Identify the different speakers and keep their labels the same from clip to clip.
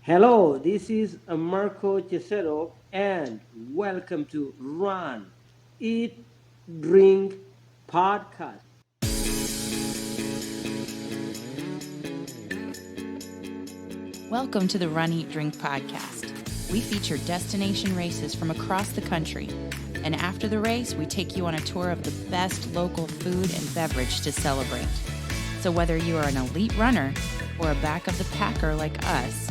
Speaker 1: Hello, this is Marco Cesero, and welcome to Run, Eat, Drink Podcast.
Speaker 2: Welcome to the Run, Eat, Drink podcast. We feature destination races from across the country. And after the race, we take you on a tour of the best local food and beverage to celebrate. So whether you are an elite runner or a back of the packer like us,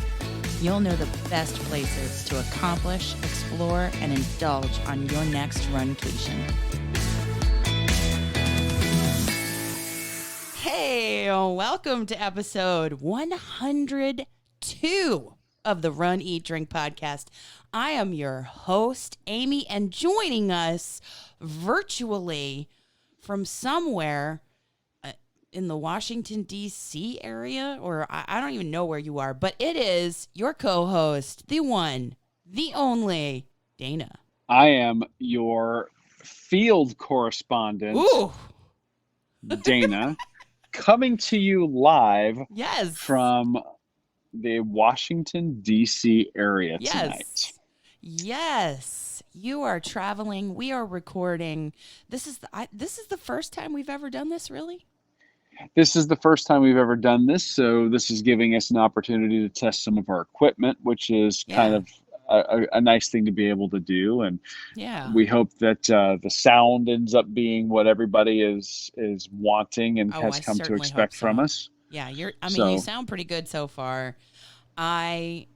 Speaker 2: you'll know the best places to accomplish, explore, and indulge on your next runcation. Hey, welcome to episode 102 of the Run, Eat, Drink podcast. I am your host, Amy, and joining us virtually from somewhere in the Washington, D.C. area, or I don't even know where you are, but it is your co-host, the one, the only, Dana.
Speaker 3: I am your field correspondent,
Speaker 2: Ooh,
Speaker 3: Dana, coming to you live
Speaker 2: yes.
Speaker 3: from the Washington, D.C. area
Speaker 2: Yes.
Speaker 3: tonight.
Speaker 2: Yes. You are traveling. We are recording. This is the first time we've ever done this, really?
Speaker 3: This is the first time we've ever done this, so this is giving us an opportunity to test some of our equipment, which is kind of a nice thing to be able to do. And we hope that the sound ends up being what everybody is wanting and has come to expect from us.
Speaker 2: Yeah, you sound pretty good so far. You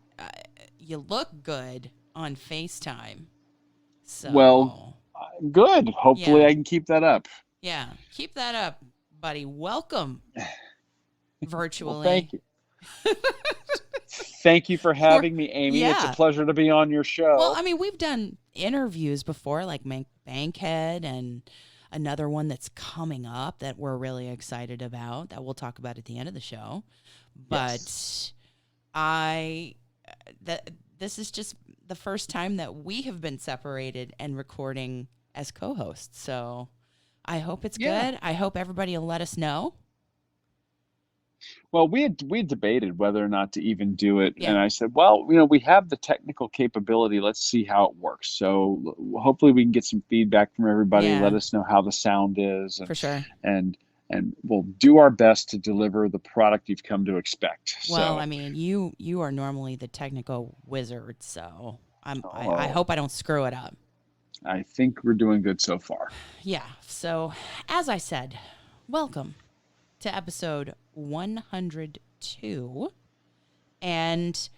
Speaker 2: look good on FaceTime. So
Speaker 3: well, good. Hopefully I can keep that up.
Speaker 2: Yeah, keep that up, buddy. Welcome virtually.
Speaker 3: Well, thank you. Thank you for having me, Amy. Yeah. It's a pleasure to be on your show.
Speaker 2: Well, I mean, we've done interviews before, like Bankhead, and another one that's coming up that we're really excited about that we'll talk about at the end of the show. But this is just the first time that we have been separated and recording as co-hosts. So I hope it's good. I hope everybody will let us know.
Speaker 3: Well, we had debated whether or not to even do it. And I said, well, we have the technical capability. Let's see how it works. So hopefully we can get some feedback from everybody. Let us know how the sound is. And,
Speaker 2: for sure.
Speaker 3: And we'll do our best to deliver the product you've come to expect.
Speaker 2: Well, I mean, you are normally the technical wizard, so I hope I don't screw it up.
Speaker 3: I think we're doing good so far.
Speaker 2: Yeah. So, as I said, welcome to episode 102. And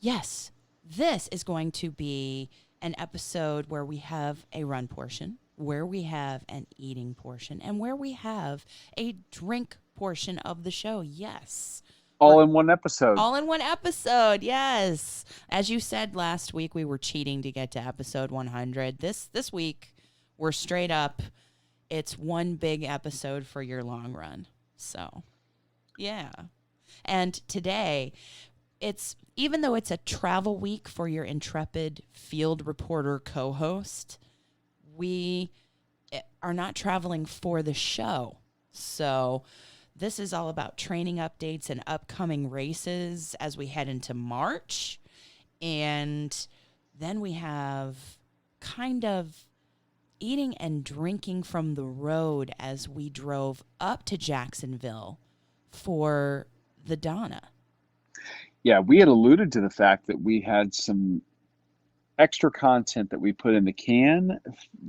Speaker 2: yes, this is going to be an episode where we have a run portion, where we have an eating portion, and where we have a drink portion of the show. Yes.
Speaker 3: All in one episode.
Speaker 2: All in one episode, yes. As you said last week, we were cheating to get to episode 100. This week, we're straight up. It's one big episode for your long run. So, yeah. And today, even though it's a travel week for your intrepid field reporter co-host, we are not traveling for the show. So this is all about training updates and upcoming races as we head into March. And then we have kind of eating and drinking from the road as we drove up to Jacksonville for the Donna.
Speaker 3: Yeah, we had alluded to the fact that we had some extra content that we put in the can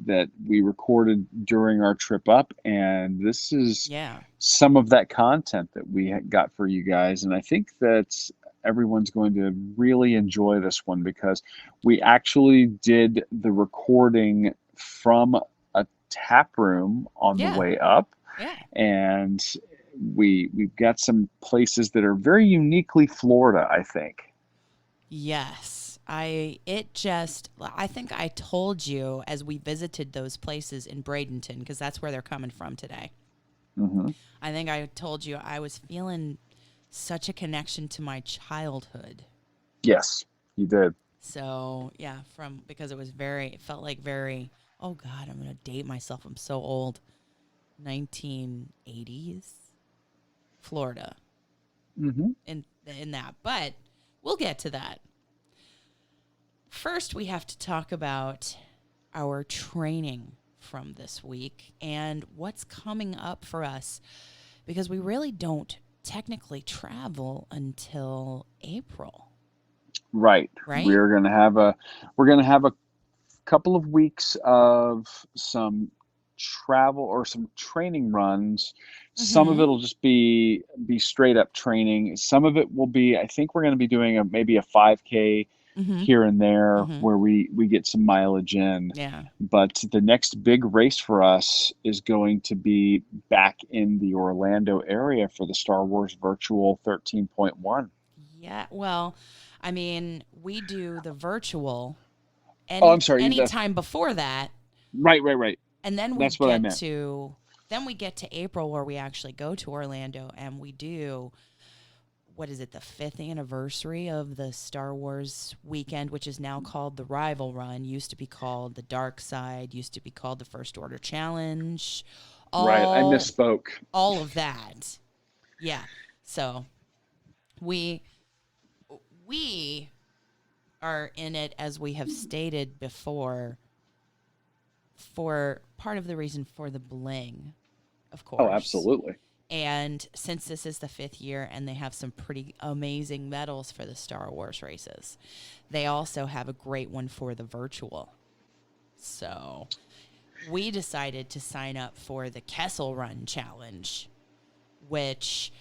Speaker 3: that we recorded during our trip up, and this is some of that content that we got for you guys. And I think that everyone's going to really enjoy this one because we actually did the recording from a tap room on the way up, and we've got some places that are very uniquely Florida, I think.
Speaker 2: Yes. I think I told you as we visited those places in Bradenton, because that's where they're coming from today.
Speaker 3: Mm-hmm.
Speaker 2: I think I told you I was feeling such a connection to my childhood.
Speaker 3: Yes, you did.
Speaker 2: So yeah, because it felt like very, oh God, I'm going to date myself. I'm so old. 1980s Florida.
Speaker 3: Mm-hmm.
Speaker 2: In that. But we'll get to that. First, we have to talk about our training from this week and what's coming up for us, because we really don't technically travel until April.
Speaker 3: Right.
Speaker 2: Right?
Speaker 3: We're going to have a couple of weeks of some travel or some training runs. Some of it will just be straight up training. Some of it will be, I think we're going to be doing maybe a 5K here and there where we get some mileage in.
Speaker 2: Yeah.
Speaker 3: But the next big race for us is going to be back in the Orlando area for the Star Wars Virtual 13.1.
Speaker 2: Yeah. Well, I mean, we do the virtual
Speaker 3: I'm sorry.
Speaker 2: anytime before that.
Speaker 3: Right.
Speaker 2: And then
Speaker 3: That's what I meant.
Speaker 2: We get to April where we actually go to Orlando and we do, what is it, the 5th anniversary of the Star Wars weekend, which is now called the Rival Run, used to be called the Dark Side, used to be called the First Order Challenge.
Speaker 3: Right, I misspoke.
Speaker 2: All of that. Yeah. So we are in it, as we have stated before, for part of the reason for the bling, of course.
Speaker 3: Oh, absolutely.
Speaker 2: And since this is the 5th year and they have some pretty amazing medals for the Star Wars races, they also have a great one for the virtual. So we decided to sign up for the Kessel Run Challenge, which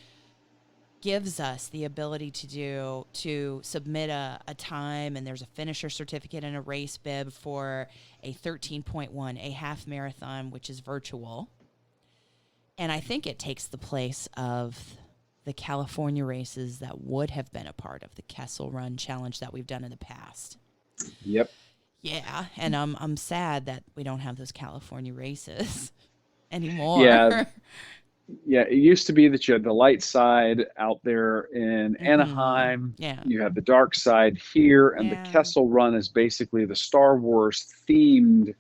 Speaker 2: gives us the ability to submit a time, and there's a finisher certificate and a race bib for a 13.1, a half marathon, which is virtual. And I think it takes the place of the California races that would have been a part of the Kessel Run Challenge that we've done in the past.
Speaker 3: Yep.
Speaker 2: Yeah, and I'm sad that we don't have those California races anymore.
Speaker 3: Yeah, it used to be that you had the light side out there in Anaheim.
Speaker 2: Yeah.
Speaker 3: You had the dark side here, and the Kessel Run is basically the Star Wars themed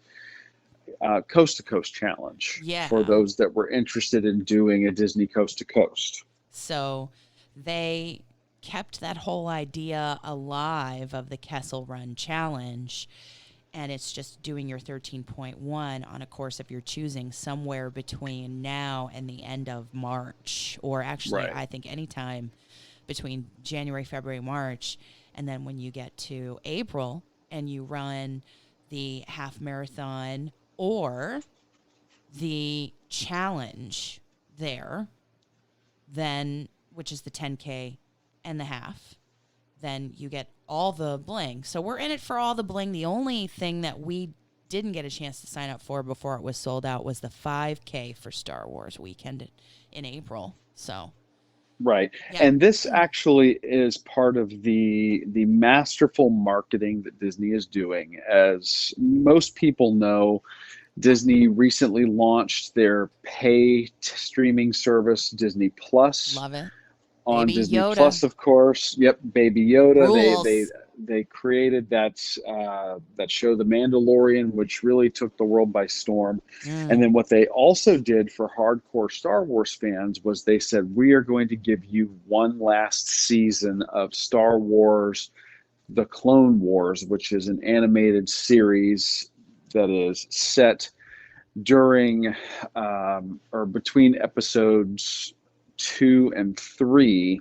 Speaker 3: coast to coast challenge for those that were interested in doing a Disney coast to coast. So
Speaker 2: they kept that whole idea alive of the Kessel Run Challenge, and it's just doing your 13.1 on a course of your choosing somewhere between now and the end of March, or actually I think anytime between January, February, March. And then when you get to April and you run the half marathon or the challenge there, then, which is the 10K and the half, then you get all the bling. So we're in it for all the bling. The only thing that we didn't get a chance to sign up for before it was sold out was the 5K for Star Wars weekend in April. So
Speaker 3: right. Yeah. And this actually is part of the masterful marketing that Disney is doing. As most people know, Disney recently launched their pay streaming service, Disney Plus.
Speaker 2: Love it.
Speaker 3: On
Speaker 2: Baby
Speaker 3: Disney
Speaker 2: Yoda.
Speaker 3: Plus, of course. Yep, Baby Yoda.
Speaker 2: Rules.
Speaker 3: They created that show, The Mandalorian, which really took the world by storm. And then what they also did for hardcore Star Wars fans was they said, we are going to give you one last season of Star Wars, The Clone Wars, which is an animated series that is set during or between episodes 2 and 3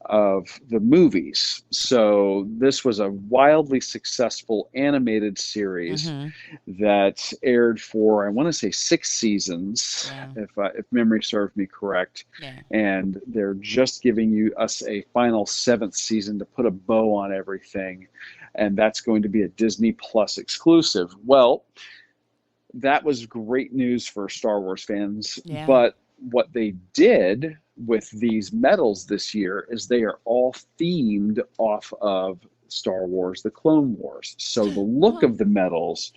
Speaker 3: of the movies. So this was a wildly successful animated series that aired for, I want to say, 6 seasons, if memory serves me correct. And they're just giving us a final 7th season to put a bow on everything, and that's going to be a Disney Plus exclusive. Well, that was great news for Star Wars fans, but what they did with these medals this year is they are all themed off of Star Wars, The Clone Wars. So the look of the medals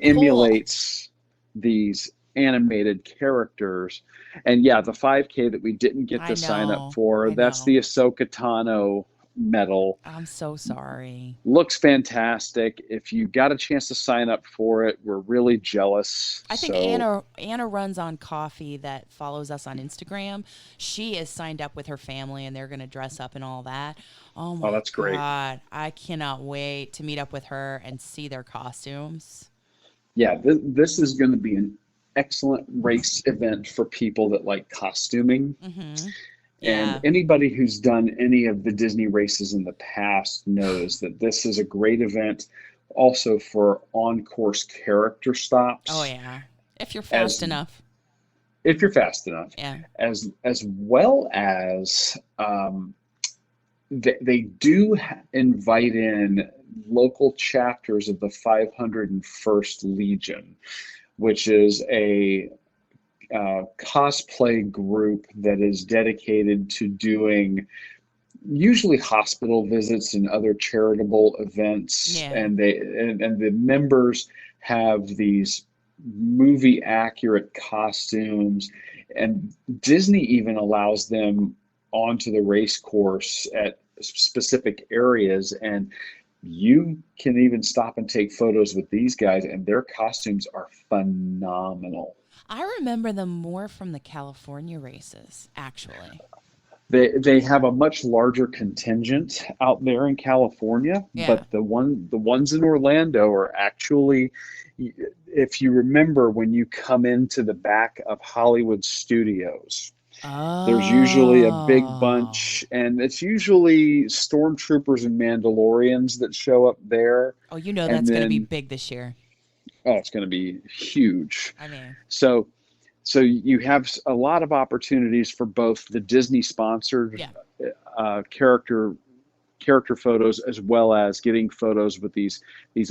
Speaker 3: emulates these animated characters. And the 5K that we didn't get to sign up for, that's the Ahsoka Tano metal.
Speaker 2: I'm so sorry.
Speaker 3: Looks fantastic. If you got a chance to sign up for it, we're really jealous.
Speaker 2: I think
Speaker 3: So
Speaker 2: Anna runs on coffee that follows us on Instagram. She is signed up with her family and they're going to dress up and all that. Oh
Speaker 3: oh,
Speaker 2: my
Speaker 3: that's great.
Speaker 2: God. I cannot wait to meet up with her and see their costumes.
Speaker 3: Yeah, this is going to be an excellent race event for people that like costuming.
Speaker 2: Mm-hmm.
Speaker 3: And
Speaker 2: Yeah.
Speaker 3: anybody who's done any of the Disney races in the past knows that this is a great event also for on-course character
Speaker 2: Oh,
Speaker 3: stops,
Speaker 2: yeah. If you're fast
Speaker 3: as
Speaker 2: enough.
Speaker 3: if you're fast enough,
Speaker 2: Yeah.
Speaker 3: as well as they do invite in local chapters of the 501st Legion, which is a cosplay group that is dedicated to doing usually hospital visits and other charitable events,
Speaker 2: Yeah.
Speaker 3: and the members have these movie accurate costumes, and Disney even allows them onto the race course at specific areas, and you can even stop and take photos with these guys, and their costumes are phenomenal.
Speaker 2: I remember them more from the California races, actually.
Speaker 3: They have a much larger contingent out there in California,
Speaker 2: Yeah.
Speaker 3: but the ones in Orlando are actually, if you remember when you come into the back of Hollywood Studios, there's usually a big
Speaker 2: Oh.
Speaker 3: bunch, and it's usually stormtroopers and Mandalorians that show up there,
Speaker 2: Oh, you know
Speaker 3: and
Speaker 2: that's going to be
Speaker 3: then
Speaker 2: big this year.
Speaker 3: oh, it's going to be huge.
Speaker 2: I mean,
Speaker 3: So so you have a lot of opportunities for both the Disney sponsored
Speaker 2: yeah.
Speaker 3: uh, character character photos as well as getting photos with these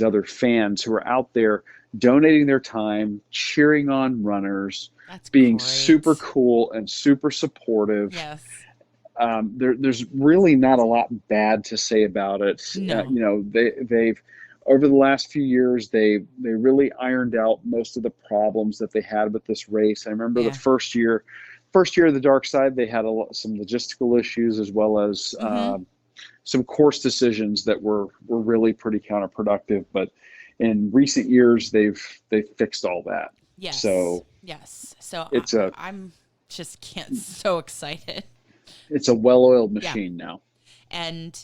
Speaker 3: other fans who are out there donating their time, cheering on runners,
Speaker 2: That's
Speaker 3: being super
Speaker 2: great.
Speaker 3: cool and super supportive.
Speaker 2: Yes.
Speaker 3: There's really not a lot bad to say about it.
Speaker 2: No.
Speaker 3: They've over the last few years they really ironed out most of the problems that they had with this race. I remember the
Speaker 2: Yeah.
Speaker 3: first year of the dark side, they had some logistical issues as well as
Speaker 2: Mm-hmm.
Speaker 3: some course decisions that were really pretty counterproductive. But in recent years, they've fixed all that.
Speaker 2: Yes.
Speaker 3: So
Speaker 2: Yes. So
Speaker 3: it's a
Speaker 2: I'm just can't so excited.
Speaker 3: it's a well-oiled
Speaker 2: Yeah.
Speaker 3: machine now.
Speaker 2: And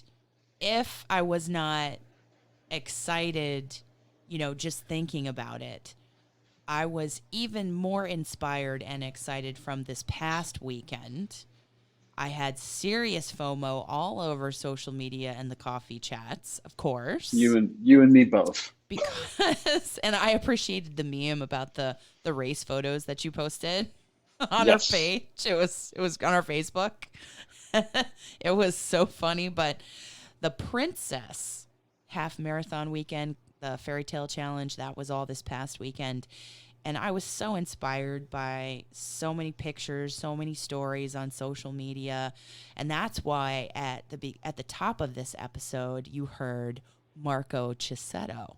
Speaker 2: if I was not excited, just thinking about it, I was even more inspired and excited from this past weekend. I had serious FOMO all over social media and the coffee chats, of course,
Speaker 3: You and me both.
Speaker 2: because and I appreciated the meme about the race photos that you posted on our
Speaker 3: Yes.
Speaker 2: page. It was on our Facebook. It was so funny, but the Princess Half Marathon Weekend, the Fairy Tale Challenge, that was all this past weekend. And I was so inspired by so many pictures, so many stories on social media. And that's why at the top of this episode, you heard Marco Cicchetto.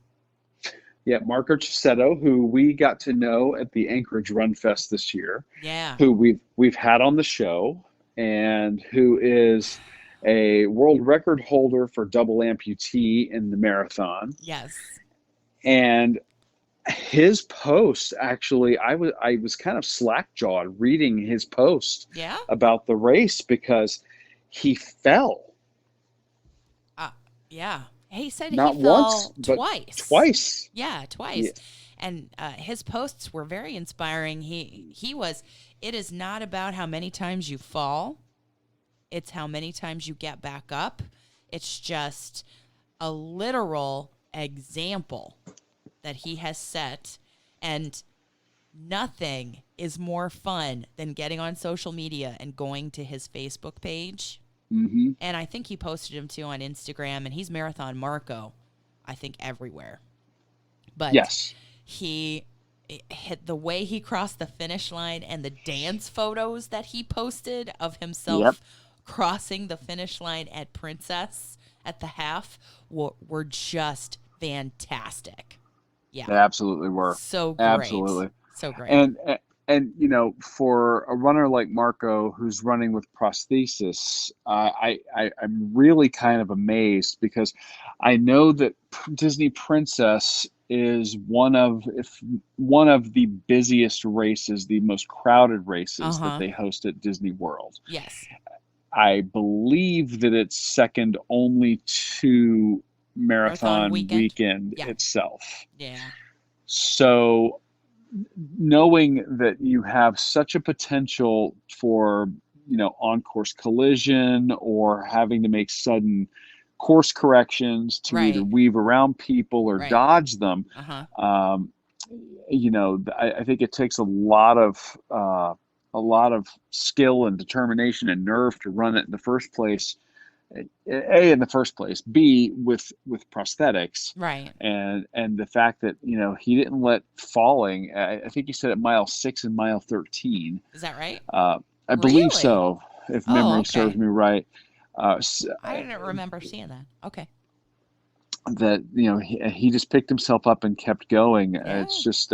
Speaker 3: Yeah, Marco Cicchetto, who we got to know at the Anchorage Run Fest this year,
Speaker 2: Yeah.
Speaker 3: who we've had on the show, and who is a world record holder for double amputee in the marathon.
Speaker 2: Yes.
Speaker 3: And his post, actually, I was kind of slack-jawed reading his post
Speaker 2: Yeah.
Speaker 3: about the race because he fell
Speaker 2: Uh, yeah. He said he
Speaker 3: not once
Speaker 2: fell
Speaker 3: but
Speaker 2: twice.
Speaker 3: twice.
Speaker 2: Yeah,
Speaker 3: Yeah.
Speaker 2: twice. And his posts were very inspiring. It is not about how many times you fall. It's how many times you get back up. It's just a literal example that he has set. And nothing is more fun than getting on social media and going to his Facebook page.
Speaker 3: Hmm.
Speaker 2: And I think he posted him too on Instagram. And he's Marathon Marco, I think, everywhere. But
Speaker 3: Yes.
Speaker 2: he hit the way he crossed the finish line and the dance photos that he posted of
Speaker 3: Yep.
Speaker 2: himself crossing the finish line at Princess at the half were just fantastic.
Speaker 3: They
Speaker 2: Yeah.
Speaker 3: absolutely were.
Speaker 2: So great.
Speaker 3: Absolutely.
Speaker 2: So great.
Speaker 3: And And for a runner like Marco who's running with prosthesis, I'm really kind of amazed because I know that Disney Princess is one of the busiest races, the most crowded races that
Speaker 2: Uh-huh.
Speaker 3: they host at Disney World.
Speaker 2: Yes.
Speaker 3: I believe that it's second only to
Speaker 2: Marathon
Speaker 3: Marathon
Speaker 2: Weekend.
Speaker 3: Weekend
Speaker 2: Yeah.
Speaker 3: itself.
Speaker 2: Yeah.
Speaker 3: So knowing that you have such a potential for, on-course collision or having to make sudden course corrections to either
Speaker 2: Right.
Speaker 3: weave around people or
Speaker 2: Right.
Speaker 3: dodge them,
Speaker 2: Uh-huh.
Speaker 3: I think it takes a lot of skill and determination and nerve to run it in the first place. A, in the first place, B, with prosthetics,
Speaker 2: Right.
Speaker 3: and the fact that he didn't let falling. I think he said at mile 6 and mile 13.
Speaker 2: Is that right?
Speaker 3: I believe
Speaker 2: Really?
Speaker 3: so, if
Speaker 2: Oh,
Speaker 3: memory serves
Speaker 2: okay.
Speaker 3: me right.
Speaker 2: I didn't remember seeing that. Okay.
Speaker 3: That he just picked himself up and kept going.
Speaker 2: Yeah.
Speaker 3: It's just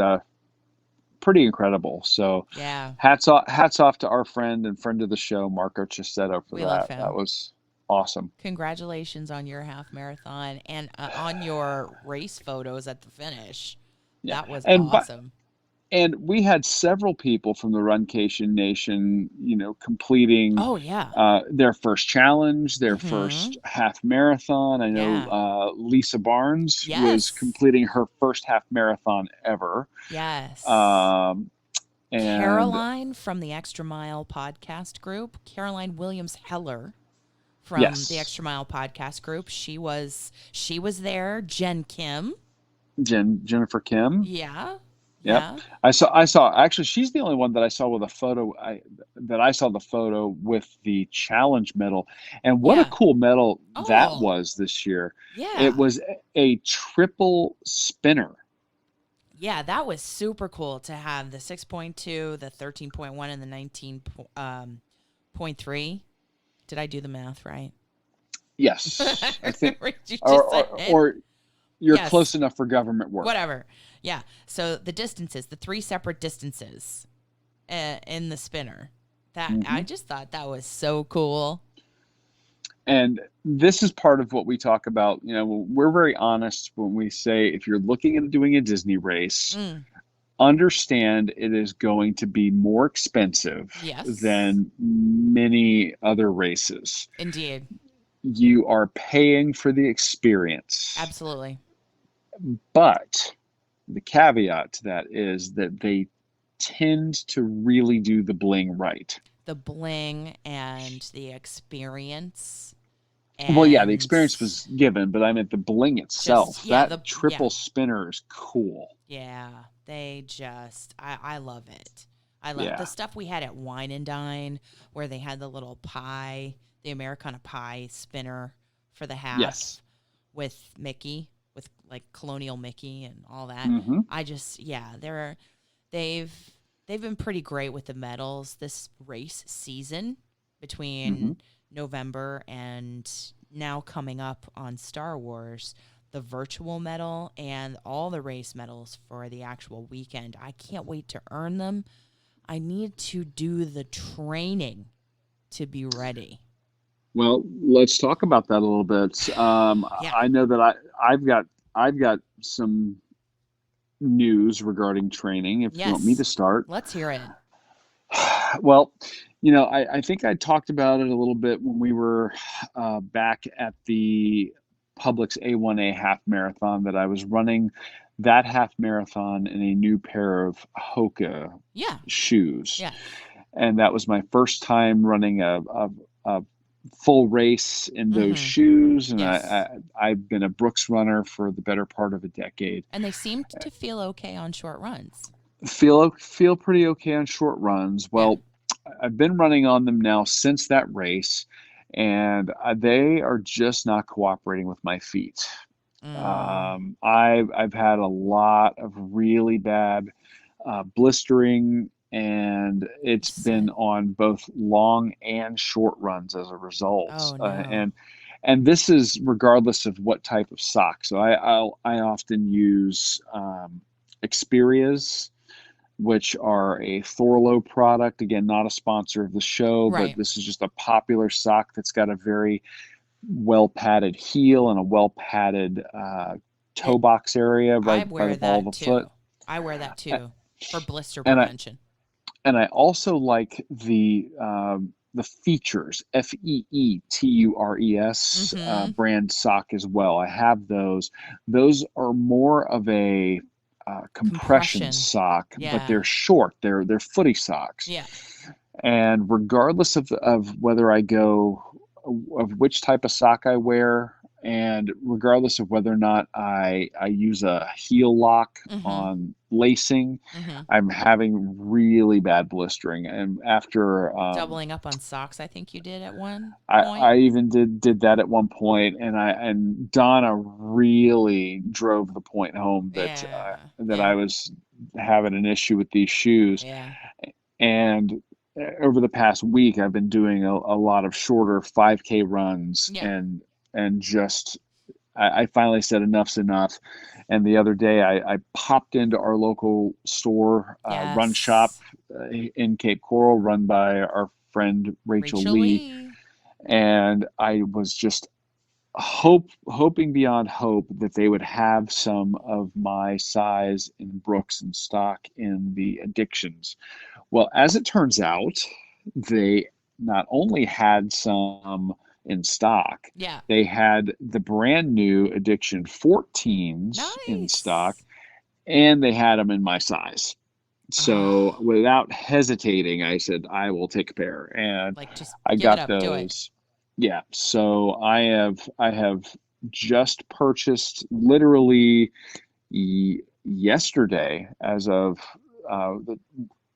Speaker 3: pretty incredible. So
Speaker 2: Yeah.
Speaker 3: hats off to our friend of the show, Marco Cisetto, for
Speaker 2: We love
Speaker 3: that. That
Speaker 2: him.
Speaker 3: was awesome.
Speaker 2: Congratulations on your half marathon and on your race photos at the finish.
Speaker 3: Yeah,
Speaker 2: That was
Speaker 3: and
Speaker 2: awesome.
Speaker 3: and we had several people from the Runcation Nation, completing
Speaker 2: Oh, yeah.
Speaker 3: their first challenge, their
Speaker 2: Mm-hmm.
Speaker 3: first half marathon. I know
Speaker 2: Yeah.
Speaker 3: Lisa Barnes was
Speaker 2: Yes.
Speaker 3: completing her first half marathon ever.
Speaker 2: Yes.
Speaker 3: Um, and
Speaker 2: Caroline from the Extra Mile podcast group, Caroline Williams Heller from the
Speaker 3: yes,
Speaker 2: Extra Mile podcast group. She was there. Jen Kim.
Speaker 3: Jennifer Kim.
Speaker 2: Yeah.
Speaker 3: Yep.
Speaker 2: Yeah.
Speaker 3: I saw actually she's the only one that I saw with a photo I saw the photo with the challenge medal. And what a
Speaker 2: Yeah.
Speaker 3: cool medal that
Speaker 2: Oh,
Speaker 3: was this year. It
Speaker 2: yeah.
Speaker 3: was a triple spinner.
Speaker 2: Yeah, that was super cool to have the 6.2, the 13.1, and the 19.3. Did I do the math right?
Speaker 3: Yes. I think
Speaker 2: You
Speaker 3: or
Speaker 2: just said
Speaker 3: or,
Speaker 2: it.
Speaker 3: or you're
Speaker 2: Yes.
Speaker 3: close enough for government work.
Speaker 2: Whatever. Yeah. So the distances, the three separate distances in the spinner. That I
Speaker 3: Hmm.
Speaker 2: just thought that was so cool.
Speaker 3: And this is part of what we talk about. We're very honest when we say if you're looking at doing a Disney race,
Speaker 2: Mm,
Speaker 3: understand it is going to be more expensive
Speaker 2: yes.
Speaker 3: than many other races.
Speaker 2: Indeed.
Speaker 3: You are paying for the experience.
Speaker 2: Absolutely.
Speaker 3: But the caveat to that is that they tend to really do the bling right.
Speaker 2: The bling and the experience
Speaker 3: Well, yeah, the
Speaker 2: and
Speaker 3: experience was given, but I meant the bling
Speaker 2: just
Speaker 3: itself. That
Speaker 2: yeah.
Speaker 3: triple spinner is cool.
Speaker 2: Yeah, they just I love it. I love the
Speaker 3: Yeah.
Speaker 2: stuff we had at Wine and Dine where they had the little pie, the Americana pie spinner for the
Speaker 3: Yes.
Speaker 2: half with Mickey, with like Colonial Mickey and all that.
Speaker 3: Hmm.
Speaker 2: I just yeah, they've they've been pretty great with the medals this race season
Speaker 3: Hmm.
Speaker 2: between November and now coming up on Star Wars, the virtual medal and all the race medals for the actual weekend. I can't wait to earn them. I need to do the training to be ready.
Speaker 3: Well, let's talk about that a little bit.
Speaker 2: Yeah.
Speaker 3: I know that I've got some news regarding training. If you want me to
Speaker 2: Yes.
Speaker 3: start,
Speaker 2: Let's hear it.
Speaker 3: well, I think I talked about it a little bit when we were back at the Publix A1A half marathon that I was running that half marathon in a new pair of Hoka
Speaker 2: Yeah.
Speaker 3: shoes.
Speaker 2: Yeah.
Speaker 3: And that was my first time running a full race in those
Speaker 2: Mhm.
Speaker 3: shoes. And
Speaker 2: Yes.
Speaker 3: I've been a Brooks runner for the better part of a decade.
Speaker 2: And they seemed to feel okay on short runs.
Speaker 3: Feel pretty okay on short runs.
Speaker 2: Yeah.
Speaker 3: Well, I've been running on them now since that race, and they are just not cooperating with my feet.
Speaker 2: Mm.
Speaker 3: I've had a lot of really bad blistering, and
Speaker 2: You
Speaker 3: it's been
Speaker 2: said,
Speaker 3: on both long and short runs as a result.
Speaker 2: oh no.
Speaker 3: And this is regardless of what type of sock. So I often use Xperia's which are a Thorlo product. Again, not a sponsor of the show, but
Speaker 2: Right.
Speaker 3: this is just a popular sock that's got a very well padded heel and a well padded toe
Speaker 2: It,
Speaker 3: box area
Speaker 2: I
Speaker 3: right by the
Speaker 2: wear
Speaker 3: ball of
Speaker 2: that
Speaker 3: the foot.
Speaker 2: too. I wear that too for blister
Speaker 3: And I
Speaker 2: prevention.
Speaker 3: and I also like the features FEETURES
Speaker 2: Mm-hmm.
Speaker 3: brand sock as well. I have those. Those are more of a compression
Speaker 2: Compression.
Speaker 3: sock, but
Speaker 2: Yeah.
Speaker 3: they're short. They're footy socks.
Speaker 2: Yeah.
Speaker 3: And regardless of whether I go of which type of sock I wear, and regardless of whether or not I use a heel lock
Speaker 2: Mm-hmm.
Speaker 3: on lacing,
Speaker 2: Mm-hmm.
Speaker 3: I'm having really bad blistering. And after
Speaker 2: Doubling up on socks, I think you did at one
Speaker 3: I,
Speaker 2: point.
Speaker 3: I even did that at one point, and Donna really drove the point home that
Speaker 2: Yeah.
Speaker 3: that
Speaker 2: Yeah.
Speaker 3: I was having an issue with these shoes.
Speaker 2: Yeah.
Speaker 3: And over the past week, I've been doing a lot of shorter 5K runs,
Speaker 2: Yeah.
Speaker 3: and just I finally said enough's enough. And the other day, I popped into our local store, run shop
Speaker 2: Yes.
Speaker 3: in Cape Coral, run by our friend Rachel
Speaker 2: Rachel
Speaker 3: Lee,
Speaker 2: Lee.
Speaker 3: and I was just hoping beyond hope that they would have some of my size in Brooks and stock in the addictions. Well, as it turns out, they not only had some in stock,
Speaker 2: Yeah.
Speaker 3: they had the brand new Addiction 14s in stock,
Speaker 2: Nice.
Speaker 3: and they had them in my size. So
Speaker 2: Ah,
Speaker 3: without hesitating, I said, I will take a pair. And
Speaker 2: like just
Speaker 3: I
Speaker 2: give it
Speaker 3: got
Speaker 2: up. Do it.
Speaker 3: those. Yeah. So I have just purchased literally yesterday, as of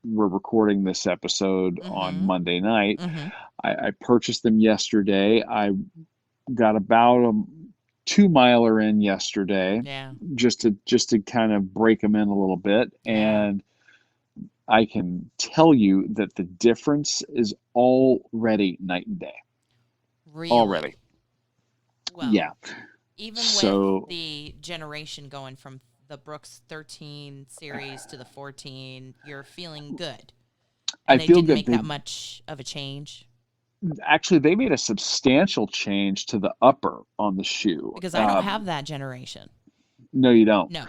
Speaker 3: we're recording this episode on
Speaker 2: Mm-hmm.
Speaker 3: Monday night.
Speaker 2: Mm-hmm.
Speaker 3: I purchased them yesterday. I got about a 2 miler in yesterday,
Speaker 2: Yeah.
Speaker 3: just to kind of break them in a little bit,
Speaker 2: Yeah.
Speaker 3: and I can tell you that the difference is already night and day.
Speaker 2: Really.
Speaker 3: Already.
Speaker 2: Well,
Speaker 3: Yeah.
Speaker 2: even with
Speaker 3: So
Speaker 2: the generation going from the Brooks 13 series to the 14, you're feeling good.
Speaker 3: I
Speaker 2: And they
Speaker 3: feel
Speaker 2: didn't
Speaker 3: good.
Speaker 2: make
Speaker 3: They
Speaker 2: that much of a change
Speaker 3: actually they made a substantial change to the upper on the shoe.
Speaker 2: because I don't have that generation.
Speaker 3: No, you don't.
Speaker 2: No.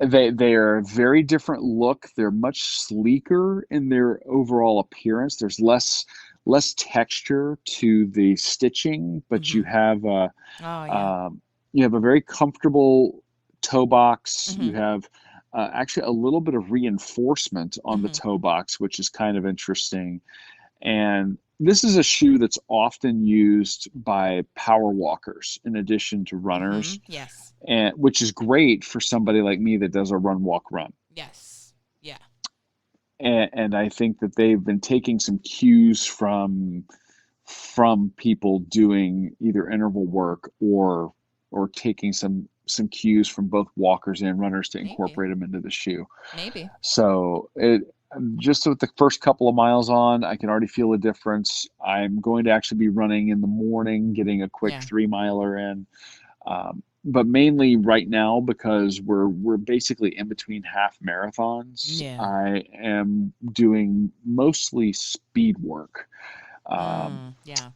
Speaker 3: They are a very different look. They're much sleeker in their overall appearance. There's less texture to the stitching, but
Speaker 2: Mm-hmm. Oh, yeah.
Speaker 3: you have a very comfortable toe box.
Speaker 2: Mm-hmm.
Speaker 3: You have actually a little bit of reinforcement on the
Speaker 2: Mm-hmm.
Speaker 3: toe box, which is kind of interesting. And this is a shoe that's often used by power walkers in addition to
Speaker 2: Mm-hmm.
Speaker 3: runners,
Speaker 2: Yes.
Speaker 3: and which is great for somebody like me that does a run walk run.
Speaker 2: Yes. Yeah.
Speaker 3: And I think that they've been taking some cues from people doing either interval work or taking some cues from both walkers and runners to
Speaker 2: Maybe.
Speaker 3: incorporate them into the shoe.
Speaker 2: Maybe.
Speaker 3: So it just with the first couple of miles on, I can already feel a difference. I'm going to actually be running in the morning, getting a quick
Speaker 2: Yeah.
Speaker 3: 3 miler in. But mainly right now, because we're basically in between half marathons,
Speaker 2: Yeah.
Speaker 3: I am doing mostly speed work.
Speaker 2: Yeah.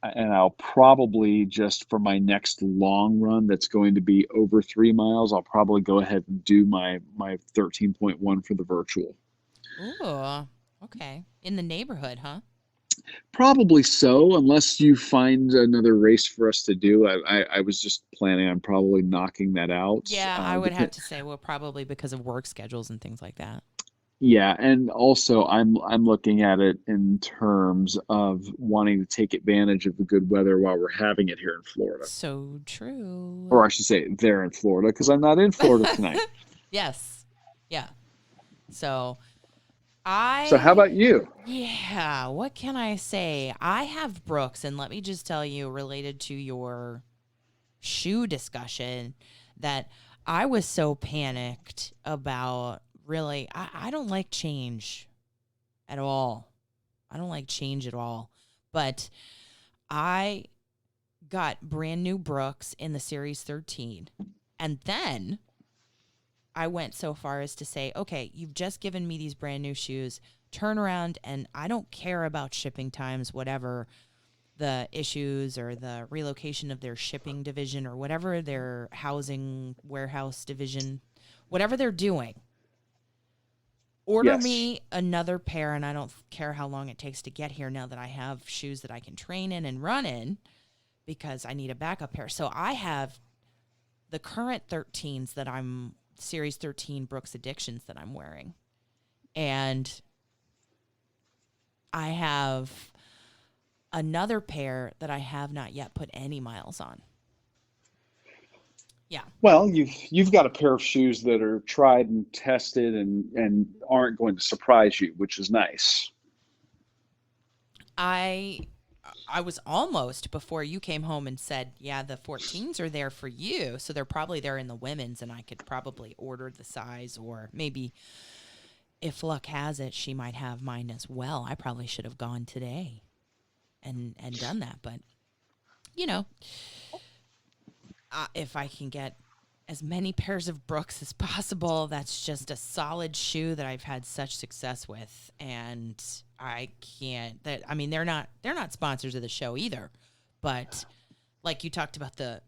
Speaker 3: And I'll probably just for my next long run that's going to be over 3 miles, I'll probably go ahead and do my 13.1 for the virtual.
Speaker 2: Ooh. Okay. In the neighborhood, huh?
Speaker 3: Probably so, unless you find another race for us to do. I was just planning on probably knocking that out.
Speaker 2: Yeah, I would have to say, well, probably because of work schedules and things like that.
Speaker 3: Yeah, and also I'm looking at it in terms of wanting to take advantage of the good weather while we're having it here in Florida.
Speaker 2: So true.
Speaker 3: Or I should say there in Florida, because I'm not in Florida tonight.
Speaker 2: Yes. Yeah. So
Speaker 3: So how about you?
Speaker 2: yeah, what can I say? I have Brooks, and let me just tell you, related to your shoe discussion, that I was so panicked about really, I don't like change at all. I don't like change at all. But I got brand new Brooks in the Series 13. And then I went so far as to say, okay, you've just given me these brand new shoes. Turn around, and I don't care about shipping times, whatever the issues or the relocation of their shipping division or whatever their housing warehouse division, whatever they're doing. Order
Speaker 3: Yes.
Speaker 2: me another pair, and I don't care how long it takes to get here now that I have shoes that I can train in and run in, because I need a backup pair. So I have the current 13s that I'm Series 13 Brooks Addictions that I'm wearing. And I have another pair that I have not yet put any miles on. Yeah.
Speaker 3: Well, you've got a pair of shoes that are tried and tested and aren't going to surprise you, which is nice.
Speaker 2: I was almost, before you came home and said, yeah, the 14s are there for you. So they're probably there in the women's, and I could probably order the size, or maybe if luck has it, she might have mine as well. I probably should have gone today and done that. But, you know, if I can get as many pairs of Brooks as possible, that's just a solid shoe that I've had such success with. And I can't, I mean, they're not sponsors of the show either, but like you talked about the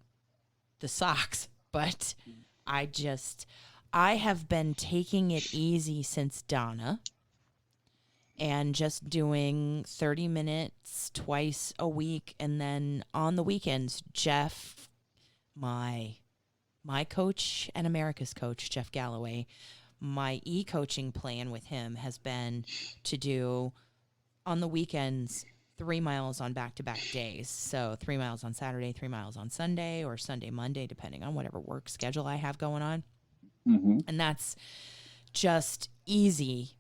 Speaker 2: socks, but I have been taking it easy since Donna, and just doing 30 minutes twice a week. And then on the weekends, Jeff, my coach and America's coach, Jeff Galloway, my e-coaching plan with him has been to do on the weekends 3 miles on back-to-back days. So 3 miles on Saturday, 3 miles on Sunday, or Sunday, Monday, depending on whatever work schedule I have going on.
Speaker 3: Mm-hmm.
Speaker 2: And that's just easy.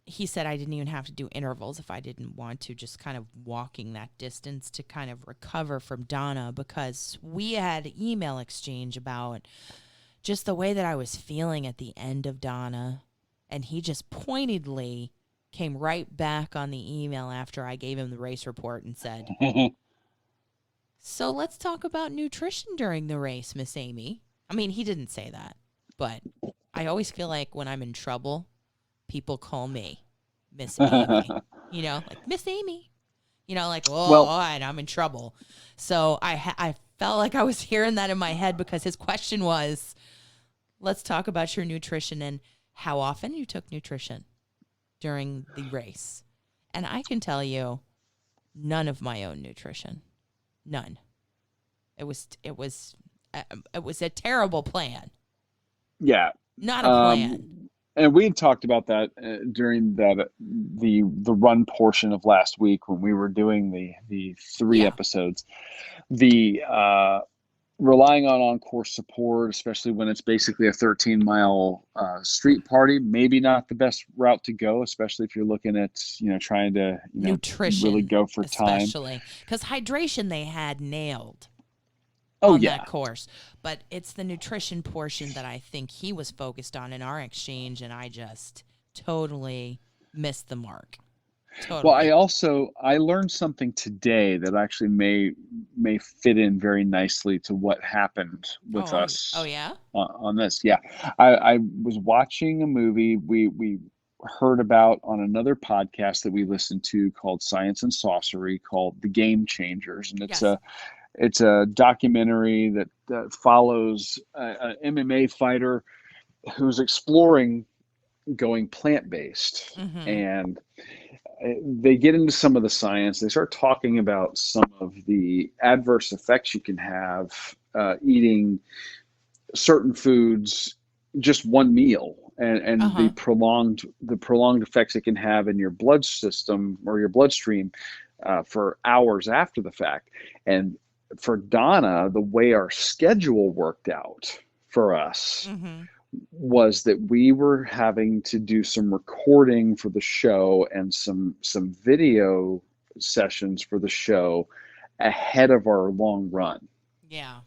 Speaker 2: He said I didn't even have to do intervals if I didn't want to, just kind of walking that distance to kind of recover from Donna, because we had email exchange about just the way that I was feeling at the end of Donna. And he just pointedly came right back on the email after I gave him the race report and said, so let's talk about nutrition during the race, Miss Amy. I mean, he didn't say that, but I always feel like when I'm in trouble, people call me Miss Amy, you know, like Miss Amy, you know, like, oh,
Speaker 3: Well,
Speaker 2: all right, I'm in trouble. So I felt like I was hearing that in my head, because his question was, let's talk about your nutrition and how often you took nutrition during the race. And I can tell you, none of my own nutrition, none. It was a terrible plan.
Speaker 3: yeah.
Speaker 2: Not a plan.
Speaker 3: And we had talked about that during the run portion of last week when we were doing the 3
Speaker 2: Yeah.
Speaker 3: episodes. The relying on course support, especially when it's basically a 13-mile street party, maybe not the best route to go, especially if you're looking at trying to
Speaker 2: Nutrition,
Speaker 3: really go for time.
Speaker 2: especially because hydration they had nailed
Speaker 3: Oh
Speaker 2: on
Speaker 3: yeah.
Speaker 2: that course, but it's the nutrition portion that I think he was focused on in our exchange, and I just totally missed the mark. Totally.
Speaker 3: Well, I learned something today that actually may fit in very nicely to what happened with us.
Speaker 2: Oh yeah.
Speaker 3: On this. Yeah, I was watching a movie we heard about on another podcast that we listened to called Science and Sorcery, called The Game Changers, and
Speaker 2: Yes.
Speaker 3: it's a documentary that follows an MMA fighter who's exploring going plant-based.
Speaker 2: Mm-hmm.
Speaker 3: And they get into some of the science. They start talking about some of the adverse effects you can have eating certain foods just one meal, and the prolonged effects it can have in your blood system or your bloodstream for hours after the fact. And for Donna, the way our schedule worked out for us was that we were having to do some recording for the show and some video sessions for the show ahead of our long run.
Speaker 2: Yeah.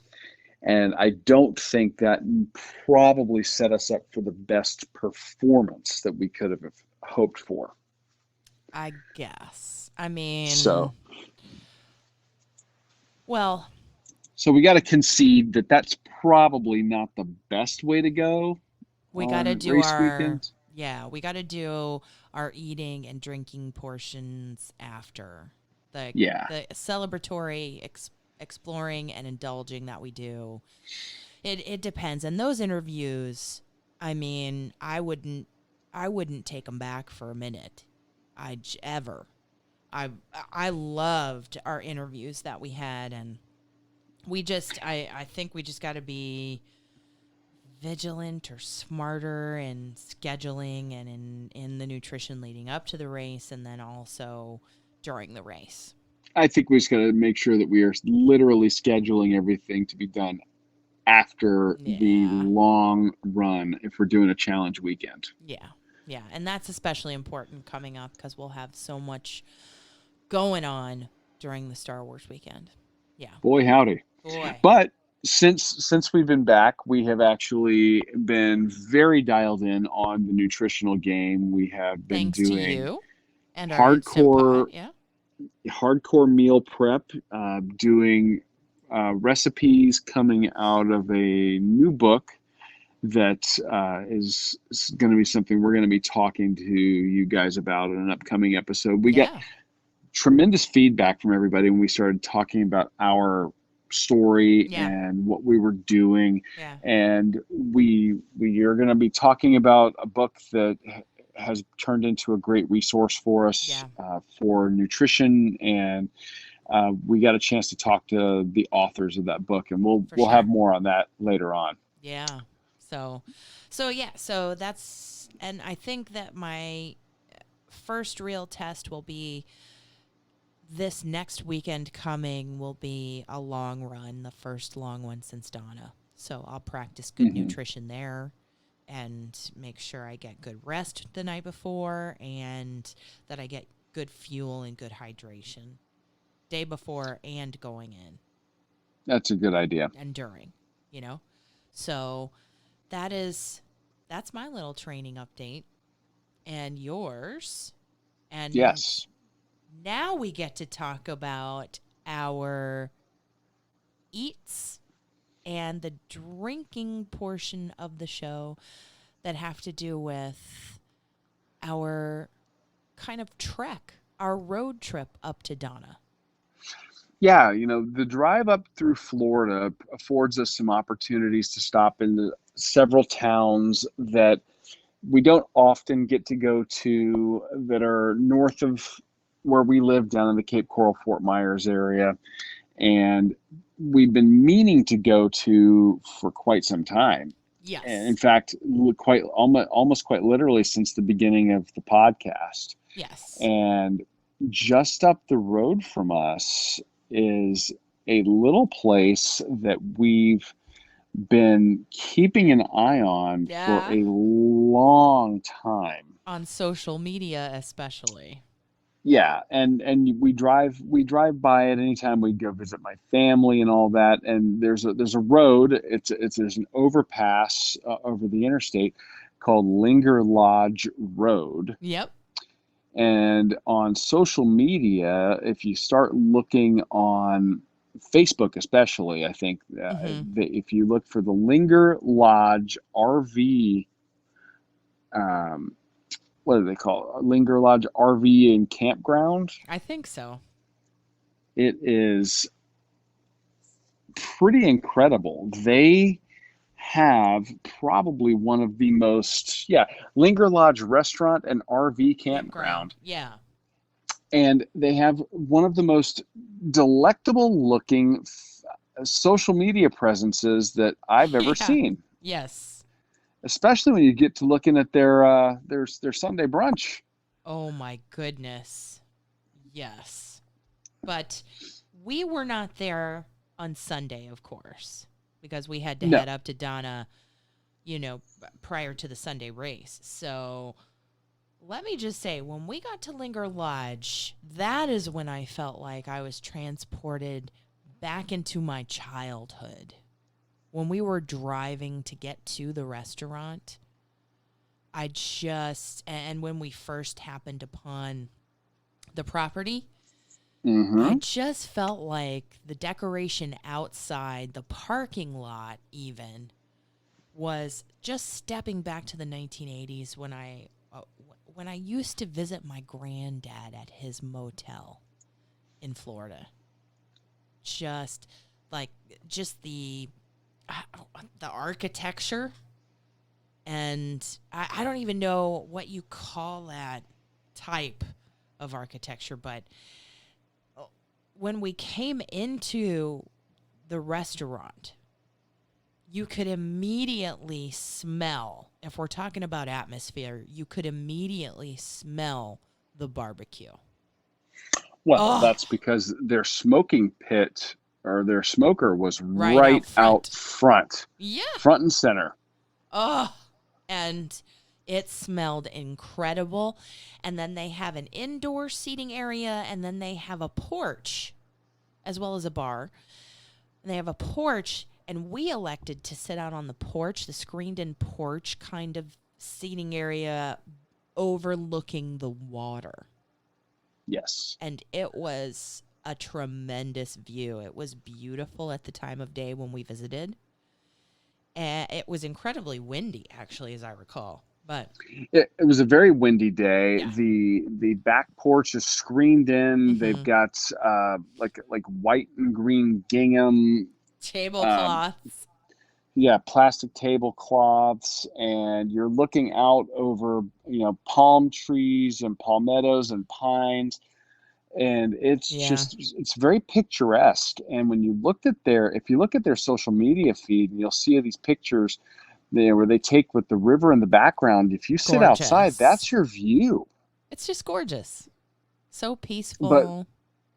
Speaker 3: And I don't think that probably set us up for the best performance that we could have hoped for.
Speaker 2: I guess. I mean,
Speaker 3: so we got to concede that that's probably not the best way to go.
Speaker 2: We got to
Speaker 3: on
Speaker 2: do
Speaker 3: race
Speaker 2: our
Speaker 3: weekend.
Speaker 2: we got to do our eating and drinking portions after the
Speaker 3: Yeah,
Speaker 2: the celebratory exploring and indulging that we do. It depends. And those interviews, I mean, I wouldn't take them back for a minute. Ever. I loved our interviews that we had, and I think we just got to be vigilant or smarter in scheduling and in the nutrition leading up to the race, and then also during the race.
Speaker 3: I think we just got to make sure that we are literally scheduling everything to be done after the
Speaker 2: Yeah.
Speaker 3: long run if we're doing a challenge weekend.
Speaker 2: Yeah. Yeah. And that's especially important coming up because we'll have so much going on during the Star Wars weekend. Yeah.
Speaker 3: Boy, howdy.
Speaker 2: Boy.
Speaker 3: But since we've been back, we have actually been very dialed in on the nutritional game. We have been
Speaker 2: Thanks to
Speaker 3: doing
Speaker 2: you and our Instant
Speaker 3: hardcore
Speaker 2: Pot. Yeah.
Speaker 3: hardcore meal prep, doing recipes coming out of a new book that is going to be something we're going to be talking to you guys about in an upcoming episode. We got
Speaker 2: Yeah.
Speaker 3: tremendous feedback from everybody when we started talking about our story
Speaker 2: Yeah.
Speaker 3: and what we were doing.
Speaker 2: Yeah.
Speaker 3: And we are going to be talking about a book that has turned into a great resource for us
Speaker 2: Yeah.
Speaker 3: for nutrition, and we got a chance to talk to the authors of that book, and we'll
Speaker 2: For
Speaker 3: have
Speaker 2: sure.
Speaker 3: more on that later on.
Speaker 2: Yeah. So that's, and I think that my first real test will be this next weekend coming will be a long run, the first long one since Donna. So I'll practice good nutrition there and make sure I get good rest the night before and that I get good fuel and good hydration day before and going in
Speaker 3: That's a good idea.
Speaker 2: and during, you know? So that's my little training update and yours. And
Speaker 3: Yes.
Speaker 2: now we get to talk about our eats and the drinking portion of the show that have to do with our kind of trek, our road trip up to Donna.
Speaker 3: Yeah, the drive up through Florida affords us some opportunities to stop in several towns that we don't often get to go to that are north of where we live down in the Cape Coral, Fort Myers area. And we've been meaning to go to for quite some time.
Speaker 2: Yes.
Speaker 3: And in fact, almost quite literally since the beginning of the podcast.
Speaker 2: Yes.
Speaker 3: And just up the road from us is a little place that we've been keeping an eye on for a long time.
Speaker 2: On social media especially.
Speaker 3: Yeah, and we drive by it anytime we go visit my family and all that. And there's a road. There's an overpass over the interstate called Linger Lodge Road.
Speaker 2: Yep.
Speaker 3: And on social media, if you start looking on Facebook, especially, I think if you look for the Linger Lodge RV, what do they call it? Linger Lodge RV and Campground.
Speaker 2: I think so.
Speaker 3: It is pretty incredible. They have probably one of the most, Linger Lodge restaurant and RV campground.
Speaker 2: Yeah.
Speaker 3: And they have one of the most delectable looking social media presences that I've ever seen.
Speaker 2: Yes.
Speaker 3: Especially when you get to looking at their Sunday brunch.
Speaker 2: Oh my goodness. Yes. But we were not there on Sunday, of course, because we had to head up to Donna, prior to the Sunday race. So let me just say, when we got to Linger Lodge, that is when I felt like I was transported back into my childhood. When we were driving to get to the restaurant, and when we first happened upon the property, I just felt like the decoration outside, the parking lot even, was just stepping back to the 1980s when I used to visit my granddad at his motel in Florida. Just the architecture, and I don't even know what you call that type of architecture, but when we came into the restaurant, you could immediately smell, if we're talking about atmosphere, you could immediately smell the barbecue.
Speaker 3: Well, that's because their smoking pit or their smoker was
Speaker 2: Right
Speaker 3: out front.
Speaker 2: Yeah.
Speaker 3: Front and center.
Speaker 2: Oh, and it smelled incredible. And then they have an indoor seating area, and then they have a porch as well as a bar. And they have a porch, and we elected to sit out on the porch, the screened-in porch kind of seating area overlooking the water.
Speaker 3: Yes.
Speaker 2: And it was a tremendous view. It was beautiful at the time of day when we visited. And it was incredibly windy, actually, as I recall. But
Speaker 3: it was a very windy day.
Speaker 2: Yeah.
Speaker 3: The back porch is screened in. They've got like white and green gingham
Speaker 2: tablecloths.
Speaker 3: Plastic tablecloths, and you're looking out over palm trees and palmettos and pines, and it's very picturesque. And when you if you look at their social media feed, you'll see these pictures there where they take with the river in the background. If you sit outside, that's your view.
Speaker 2: It's just gorgeous, so peaceful.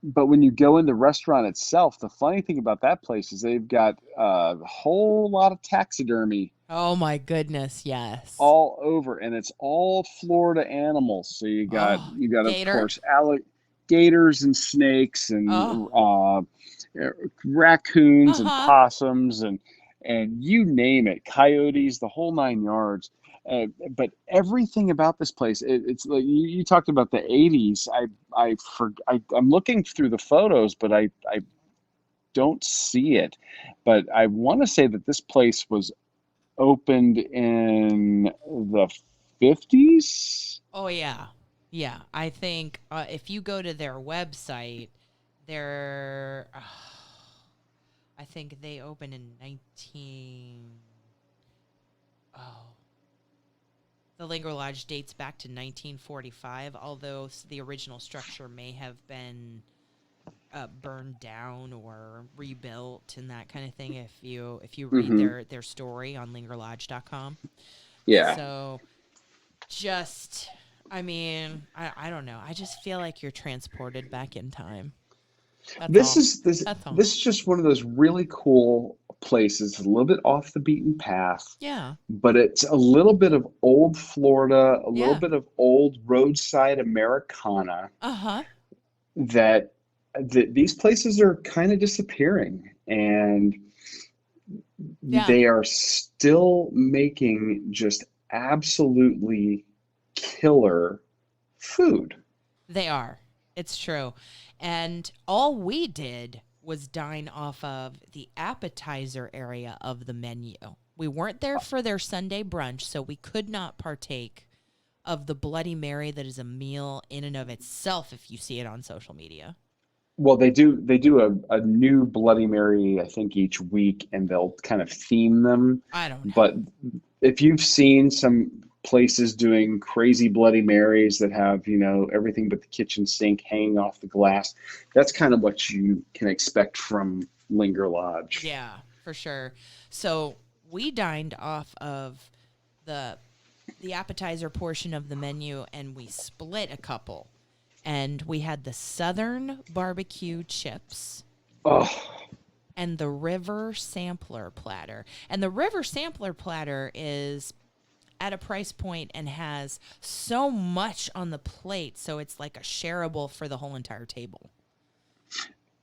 Speaker 3: But when you go in the restaurant itself, the funny thing about that place is they've got a whole lot of taxidermy.
Speaker 2: Oh my goodness, yes.
Speaker 3: All over, and it's all Florida animals. So you got
Speaker 2: gator.
Speaker 3: Of course gators and snakes and raccoons and possums and you name it, coyotes, the whole 9 yards. But everything about this place, it's like you talked about the 80s. I'm looking through the photos, but I don't see it. But I want to say that this place was opened in the 50s.
Speaker 2: Oh, yeah. Yeah. I think if you go to their website, I think they opened in the Linger Lodge dates back to 1945, although the original structure may have been burned down or rebuilt and that kind of thing if you read their story on lingerlodge.com.
Speaker 3: Yeah.
Speaker 2: So I don't know. I just feel like you're transported back in time.
Speaker 3: This is just one of those really cool places, a little bit off the beaten path.
Speaker 2: Yeah.
Speaker 3: But it's a little bit of old Florida, a little bit of old roadside Americana. That these places are kind of disappearing, and they are still making just absolutely killer food.
Speaker 2: They are. It's true. And all we did was dine off of the appetizer area of the menu. We weren't there for their Sunday brunch, so we could not partake of the Bloody Mary that is a meal in and of itself if you see it on social media.
Speaker 3: Well, they do a new Bloody Mary, I think, each week, and they'll kind of theme them.
Speaker 2: I don't know.
Speaker 3: But if you've seen some places doing crazy Bloody Marys that have, everything but the kitchen sink hanging off the glass, that's kind of what you can expect from Linger Lodge.
Speaker 2: Yeah, for sure. So we dined off of the appetizer portion of the menu, and we split a couple. And we had the Southern barbecue chips.
Speaker 3: Oh.
Speaker 2: And the River Sampler platter. And the River Sampler platter is at a price point and has so much on the plate, so it's like a shareable for the whole entire table.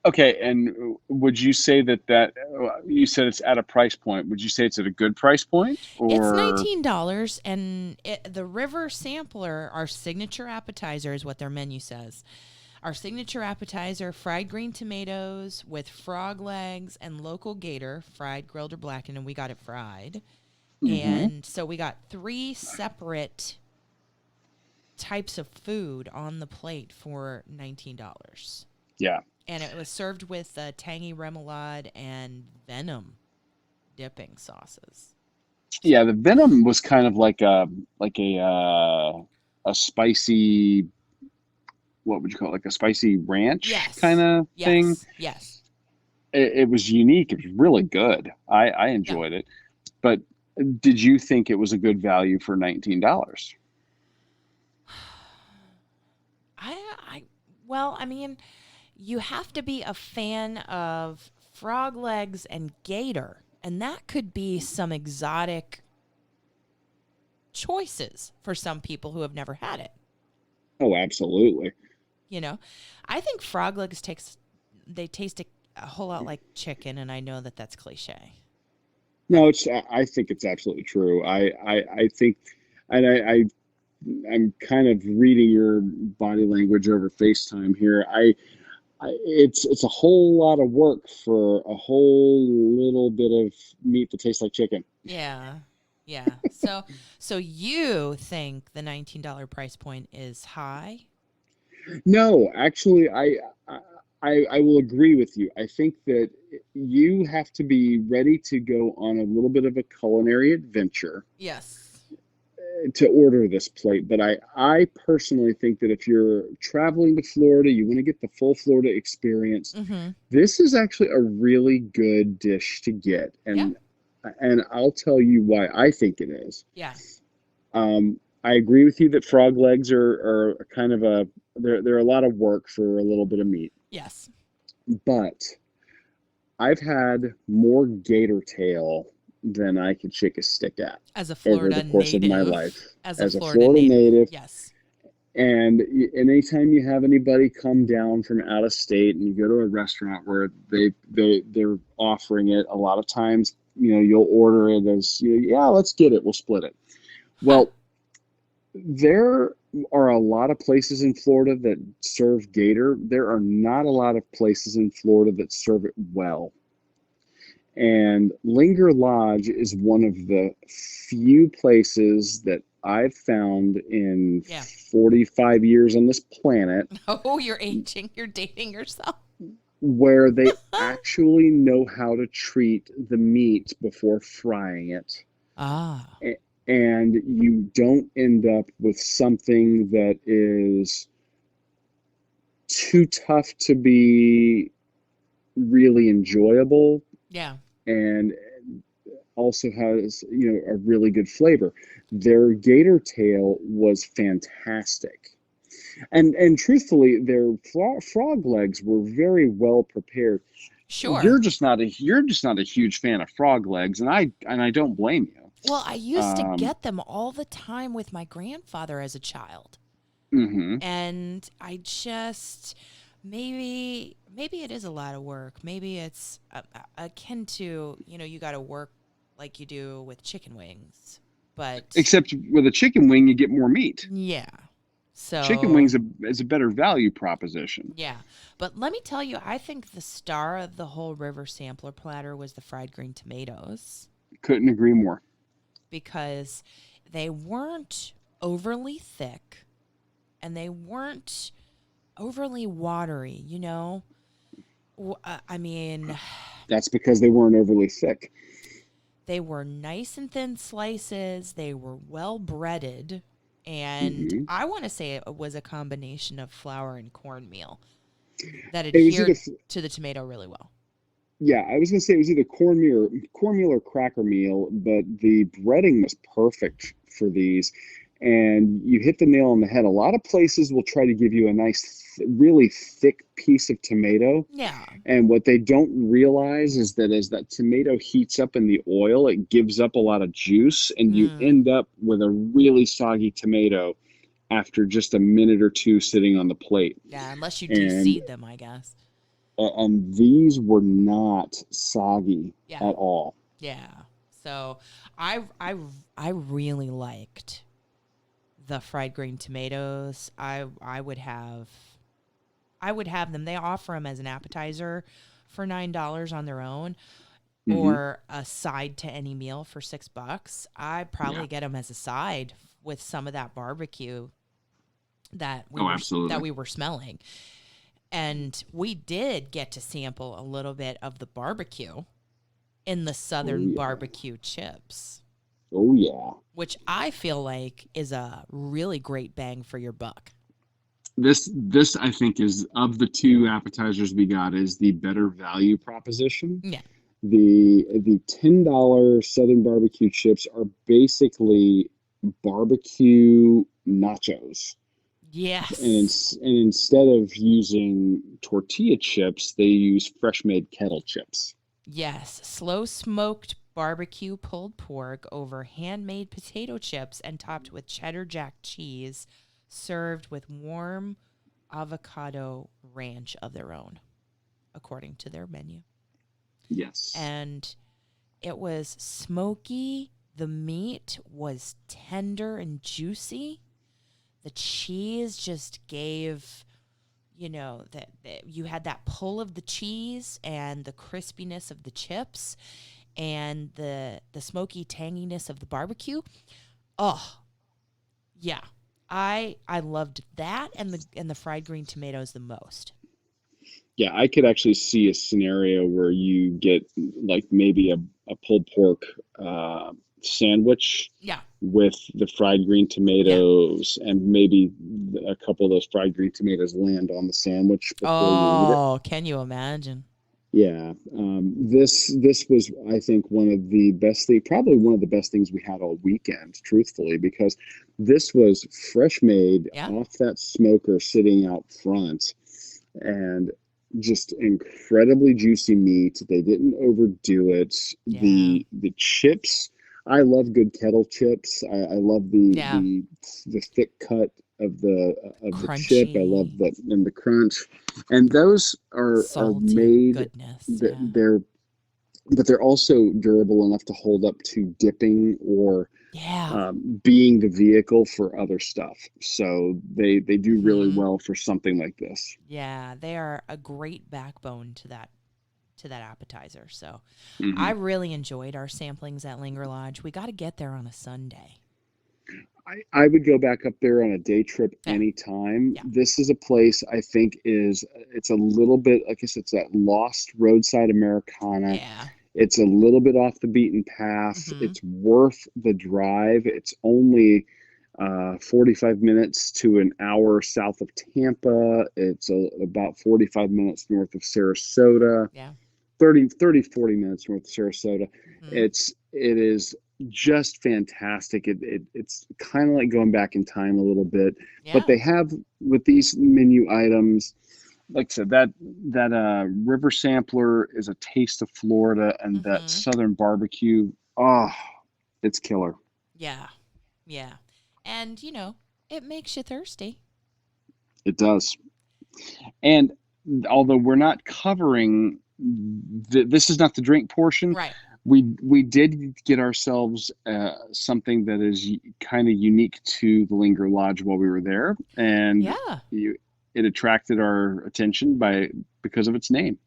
Speaker 3: Okay, and would you say that you said it's at a price point? Would you say it's at a good price point? Or?
Speaker 2: It's $19, and the River Sampler, our signature appetizer, is what their menu says. Our signature appetizer: fried green tomatoes with frog legs and local gator, fried, grilled, or blackened, and we got it fried.
Speaker 3: Mm-hmm.
Speaker 2: And so we got 3 separate types of food on the plate for $19.
Speaker 3: Yeah.
Speaker 2: And it was served with tangy remoulade and venom dipping sauces.
Speaker 3: Yeah, the Venom was kind of like a spicy, what would you call it? Like a spicy ranch kind
Speaker 2: Yes.
Speaker 3: of thing.
Speaker 2: Yes. Yes.
Speaker 3: It was unique. It was really good. I
Speaker 2: Yeah.
Speaker 3: enjoyed it. But did you think it was a good value for $19?
Speaker 2: Well, I mean, you have to be a fan of frog legs and gator, and that could be some exotic choices for some people who have never had it.
Speaker 3: Oh, absolutely.
Speaker 2: You know, I think frog legs taste a whole lot like chicken, and I know that that's cliche.
Speaker 3: No, I think it's absolutely true. I think, and I'm kind of reading your body language over FaceTime here. It's a whole lot of work for a whole little bit of meat that tastes like chicken.
Speaker 2: Yeah. Yeah. So you think the $19 price point is high?
Speaker 3: No, actually, I will agree with you. I think that you have to be ready to go on a little bit of a culinary adventure
Speaker 2: Yes.
Speaker 3: to order this plate. But I personally think that if you're traveling to Florida, you want to get the full Florida experience,
Speaker 2: Mm-hmm.
Speaker 3: this is actually a really good dish to get.
Speaker 2: Yeah.
Speaker 3: And I'll tell you why I think it is.
Speaker 2: Yeah.
Speaker 3: I agree with you that frog legs are kind of they're a lot of work for a little bit of meat.
Speaker 2: Yes.
Speaker 3: But I've had more gator tail than I could shake a stick at
Speaker 2: As a
Speaker 3: over
Speaker 2: Florida
Speaker 3: the course
Speaker 2: native.
Speaker 3: of my life.
Speaker 2: As
Speaker 3: a
Speaker 2: a Florida
Speaker 3: Florida native.
Speaker 2: Yes.
Speaker 3: And anytime you have anybody come down from out of state and you go to a restaurant where they're offering it, a lot of times, you'll order it as, yeah, let's get it, we'll split it. Well, there are a lot of places in Florida that serve gator. There are not a lot of places in Florida that serve it well. And Linger Lodge is one of the few places that I've found in 45 years on this planet
Speaker 2: Oh, you're aging. You're dating yourself.
Speaker 3: where they actually know how to treat the meat before frying it.
Speaker 2: Ah.
Speaker 3: And you don't end up with something that is too tough to be really enjoyable.
Speaker 2: Yeah.
Speaker 3: And also has, a really good flavor. Their gator tail was fantastic. And truthfully, their frog legs were very well prepared.
Speaker 2: Sure.
Speaker 3: You're just not a huge fan of frog legs, and I don't blame you.
Speaker 2: Well, I used to get them all the time with my grandfather as a child.
Speaker 3: Mm-hmm.
Speaker 2: And I just maybe it is a lot of work. Maybe it's akin to, you got to work like you do with chicken wings. But
Speaker 3: except with a chicken wing, you get more meat.
Speaker 2: Yeah. So
Speaker 3: chicken wings is a better value proposition.
Speaker 2: Yeah. But let me tell you, I think the star of the whole river sampler platter was the fried green tomatoes.
Speaker 3: Couldn't agree more.
Speaker 2: Because they weren't overly thick and they weren't overly watery, I mean,
Speaker 3: that's because they weren't overly thick.
Speaker 2: They were nice and thin slices. They were well breaded. And I want to say it was a combination of flour and cornmeal that adhered to the tomato really well.
Speaker 3: Yeah, I was going to say it was either cornmeal or cracker meal, but the breading was perfect for these. And you hit the nail on the head. A lot of places will try to give you a nice, really thick piece of tomato.
Speaker 2: Yeah.
Speaker 3: And what they don't realize is that as that tomato heats up in the oil, it gives up a lot of juice, and you end up with a really soggy tomato after just a minute or two sitting on the plate.
Speaker 2: Yeah, unless you de-seed them, I guess.
Speaker 3: And these were not soggy at all.
Speaker 2: Yeah. So I really liked the fried green tomatoes. I would have them. They offer them as an appetizer for $9 on their own.
Speaker 3: Mm-hmm.
Speaker 2: or a side to any meal for $6, I
Speaker 3: Yeah.
Speaker 2: probably get them as a side with some of that barbecue that
Speaker 3: Oh, absolutely.
Speaker 2: we were smelling. And we did get to sample a little bit of the barbecue in the
Speaker 3: Oh
Speaker 2: Southern
Speaker 3: yeah.
Speaker 2: barbecue chips,
Speaker 3: Oh yeah.
Speaker 2: which I feel like is a really great bang for your buck.
Speaker 3: This I think is, of the two appetizers we got, is the better value proposition.
Speaker 2: Yeah.
Speaker 3: The $10 Southern barbecue chips are basically barbecue nachos.
Speaker 2: Yes.
Speaker 3: And instead of using tortilla chips, they use fresh made kettle chips.
Speaker 2: Yes. Slow smoked barbecue pulled pork over handmade potato chips and topped with cheddar jack cheese, served with warm avocado ranch of their own, according to their menu.
Speaker 3: Yes.
Speaker 2: And it was smoky. The meat was tender and juicy. The cheese just gave, that you had that pull of the cheese and the crispiness of the chips and the smoky tanginess of the barbecue. Oh, yeah. I loved that and the fried green tomatoes the most.
Speaker 3: Yeah, I could actually see a scenario where you get like maybe a pulled pork sandwich
Speaker 2: Yeah.
Speaker 3: with the fried green tomatoes, and maybe a couple of those fried green tomatoes land on the sandwich before you eat it.
Speaker 2: Oh, can you imagine?
Speaker 3: Yeah, this was, I think, one of the best thing, probably one of the best things we had all weekend, truthfully, because this was fresh made
Speaker 2: Yeah.
Speaker 3: off that smoker sitting out front, and just incredibly juicy meat. They didn't overdo it.
Speaker 2: Yeah.
Speaker 3: The chips, I love good kettle chips. I love the thick cut of the chip. I love
Speaker 2: Crunchy.
Speaker 3: that, and the crunch. And those are
Speaker 2: Salty
Speaker 3: made,
Speaker 2: goodness.
Speaker 3: that
Speaker 2: Yeah.
Speaker 3: but they're also durable enough to hold up to dipping or
Speaker 2: Yeah.
Speaker 3: being the vehicle for other stuff. So they do really
Speaker 2: Mhm.
Speaker 3: well for something like this.
Speaker 2: Yeah, they are a great backbone to that appetizer. So I
Speaker 3: Mhm.
Speaker 2: really enjoyed our samplings at Linger Lodge. We got to get there on a Sunday.
Speaker 3: I would go back up there on a day trip
Speaker 2: Yeah.
Speaker 3: anytime.
Speaker 2: Yeah.
Speaker 3: This is a place I think it's a little bit, I guess it's that lost roadside Americana.
Speaker 2: Yeah.
Speaker 3: It's a little bit off the beaten path.
Speaker 2: Mhm.
Speaker 3: It's worth the drive. It's only 45 minutes to an hour south of Tampa. It's about 45 minutes north of Sarasota.
Speaker 2: Yeah.
Speaker 3: 40 minutes north of Sarasota.
Speaker 2: Mhm.
Speaker 3: It is just fantastic. It's kind of like going back in time a little bit.
Speaker 2: Yeah.
Speaker 3: But they have, with these menu items, like I said, that river sampler is a taste of Florida, and that
Speaker 2: Mhm.
Speaker 3: Southern barbecue, oh, it's killer.
Speaker 2: Yeah. Yeah. And, it makes you thirsty.
Speaker 3: It does. And although we're not covering, this is not the drink portion.
Speaker 2: Right.
Speaker 3: We did get ourselves something that is kind of unique to the Linger Lodge while we were there, and
Speaker 2: Yeah.
Speaker 3: it attracted our attention because of its name.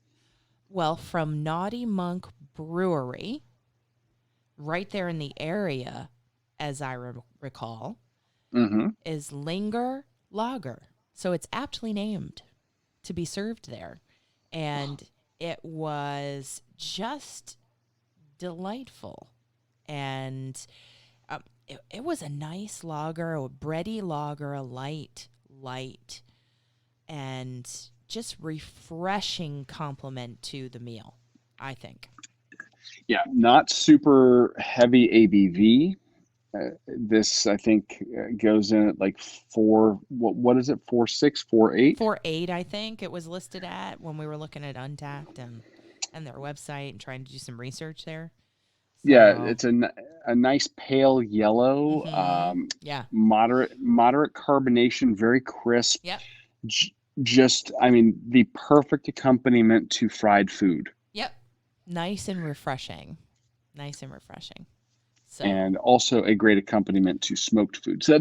Speaker 2: Well, from Naughty Monk Brewery, right there in the area, as I recall,
Speaker 3: Mm-hmm.
Speaker 2: is Linger Lager. So it's aptly named to be served there. And it was just delightful. And it was a nice lager, a bready lager, a light, and just refreshing complement to the meal, I think.
Speaker 3: Yeah, not super heavy ABV. This, I think, goes in at like four. What is it? 4.6, 4.8.
Speaker 2: 4.8, I think it was listed at when we were looking at Untapped and their website and trying to do some research there. So,
Speaker 3: Yeah, it's a nice pale yellow,
Speaker 2: yeah.
Speaker 3: moderate carbonation, very crisp.
Speaker 2: Yep.
Speaker 3: Just, I mean, the perfect accompaniment to fried food.
Speaker 2: Yep. Nice and refreshing. So,
Speaker 3: And also a great accompaniment to smoked food. So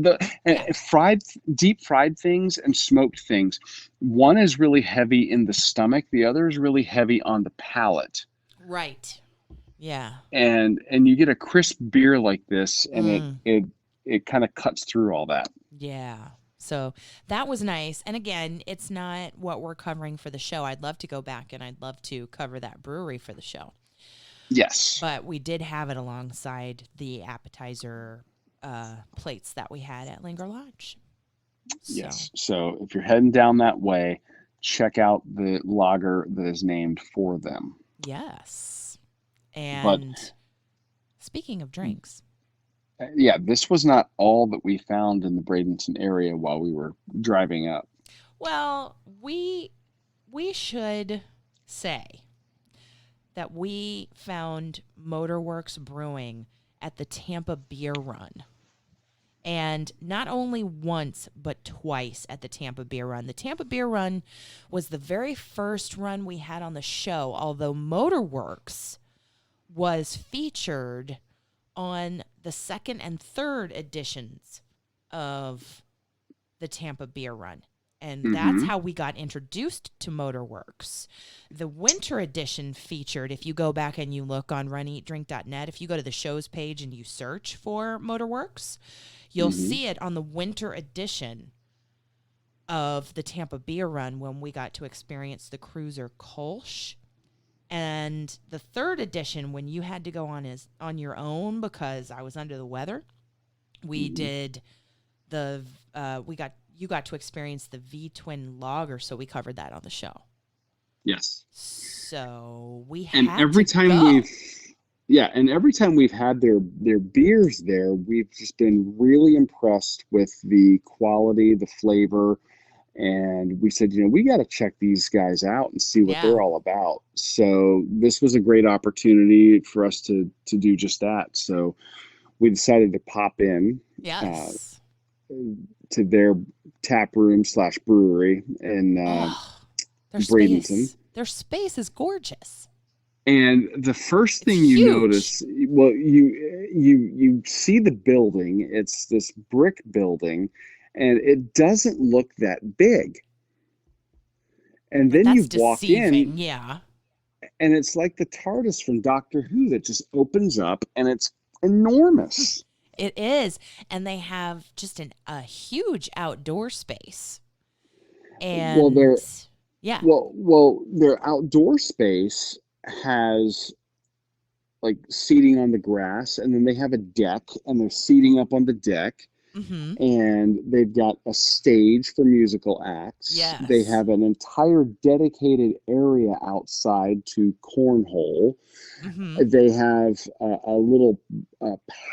Speaker 3: deep fried things and smoked things, one is really heavy in the stomach, the other is really heavy on the palate.
Speaker 2: Right. Yeah.
Speaker 3: and you get a crisp beer like this, and
Speaker 2: Mm.
Speaker 3: it kind of cuts through all that.
Speaker 2: Yeah. So that was nice. And again, it's not what we're covering for the show. I'd love to go back and I'd love to cover that brewery for the show.
Speaker 3: Yes.
Speaker 2: But we did have it alongside the appetizer plates that we had at Linger Lodge. So,
Speaker 3: Yes. So if you're heading down that way, check out the lager that is named for them.
Speaker 2: yes.
Speaker 3: But
Speaker 2: And speaking of drinks,
Speaker 3: yeah, this was not all that we found in the Bradenton area while we were driving up.
Speaker 2: well, we should say that we found Motorworks Brewing at the Tampa Beer Run. And not only once, but twice at the Tampa Beer Run. The Tampa Beer Run was the very first run we had on the show, although Motorworks was featured on the second and third editions of the Tampa Beer Run. And that's
Speaker 3: Mm-hmm.
Speaker 2: how we got introduced to Motorworks. The winter edition featured, if you go back and you look on runeatdrink.net, if you go to the shows page and you search for Motorworks, you'll
Speaker 3: Mm-hmm.
Speaker 2: see it on the winter edition of the Tampa Beer Run when we got to experience the Cruiser Kolsch. And the third edition, when you had to go on your own because I was under the weather, we did the you got to experience the V Twin Lager, so we covered that on the show.
Speaker 3: Yes.
Speaker 2: So we
Speaker 3: And
Speaker 2: had
Speaker 3: every
Speaker 2: to
Speaker 3: time
Speaker 2: go.
Speaker 3: every time we've had their beers there, we've just been really impressed with the quality, the flavor, and we said, we got to check these guys out and see what
Speaker 2: Yeah.
Speaker 3: they're all about. So this was a great opportunity for us to do just that. So we decided to pop in
Speaker 2: Yes.
Speaker 3: to their tap room / brewery in
Speaker 2: Oh, their
Speaker 3: Bradenton.
Speaker 2: space. Their space is gorgeous.
Speaker 3: And the first
Speaker 2: It's
Speaker 3: thing you
Speaker 2: huge.
Speaker 3: notice, well, you see the building. It's this brick building, and it doesn't look that big. And
Speaker 2: But
Speaker 3: then
Speaker 2: that's
Speaker 3: you walk
Speaker 2: deceiving.
Speaker 3: in,
Speaker 2: Yeah.
Speaker 3: and it's like the TARDIS from Doctor Who that just opens up, and it's enormous.
Speaker 2: It is. And they have just a huge outdoor space.
Speaker 3: Well,
Speaker 2: And yeah.
Speaker 3: their outdoor space has like seating on the grass, and then they have a deck, and they're seating up on the deck.
Speaker 2: Mm-hmm.
Speaker 3: And they've got a stage for musical acts.
Speaker 2: Yes.
Speaker 3: They have an entire dedicated area outside to cornhole.
Speaker 2: Mm-hmm.
Speaker 3: They have a little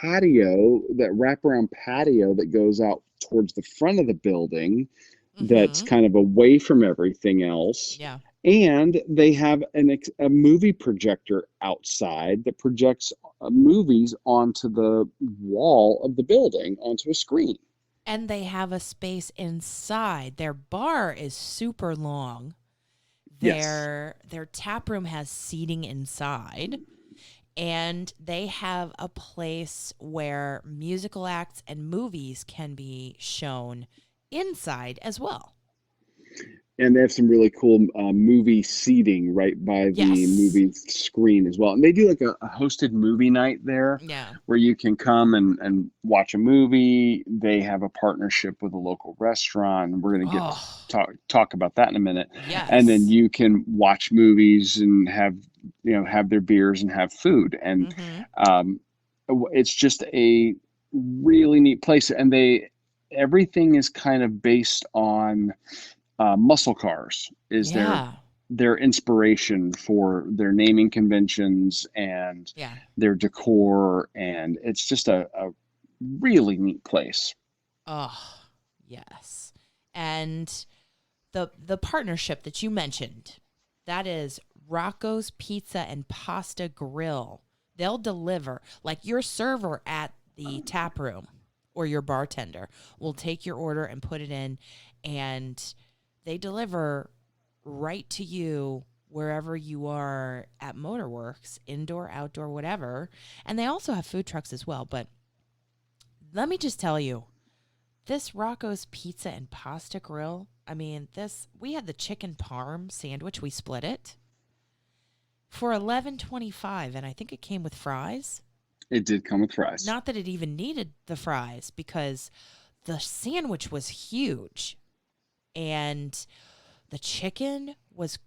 Speaker 3: patio, that wraparound patio that goes out towards the front of the building that's
Speaker 2: Mm-hmm.
Speaker 3: kind of away from everything else.
Speaker 2: Yeah.
Speaker 3: And they have a movie projector outside that projects movies onto the wall of the building, onto a screen.
Speaker 2: And they have a space inside. Their bar is super long.
Speaker 3: Yes.
Speaker 2: Their tap room has seating inside. And they have a place where musical acts and movies can be shown inside as well.
Speaker 3: And they have some really cool movie seating right by the
Speaker 2: Yes.
Speaker 3: movie screen as well. And they do like a hosted movie night there
Speaker 2: Yeah.
Speaker 3: where you can come and watch a movie. They have a partnership with a local restaurant. And we're going to get
Speaker 2: Oh,
Speaker 3: talk about that in a minute.
Speaker 2: yes.
Speaker 3: And then you can watch movies and have their beers and have food. And it's just a really neat place. And everything is kind of based on muscle cars is their inspiration for their naming conventions and their decor, and it's just a really neat place.
Speaker 2: Oh, yes. And the partnership that you mentioned, that is Rocco's Pizza and Pasta Grill. They'll deliver, like your server at the tap room or your bartender will take your order and put it in, and they deliver right to you wherever you are at Motorworks, indoor, outdoor, whatever. And they also have food trucks as well. But let me just tell you, this Rocco's Pizza and Pasta Grill, I mean, we had the chicken parm sandwich. We split it. for $11.25, and I think it came with fries.
Speaker 3: It did come with fries.
Speaker 2: Not that it even needed the fries, because the sandwich was huge, and the chicken was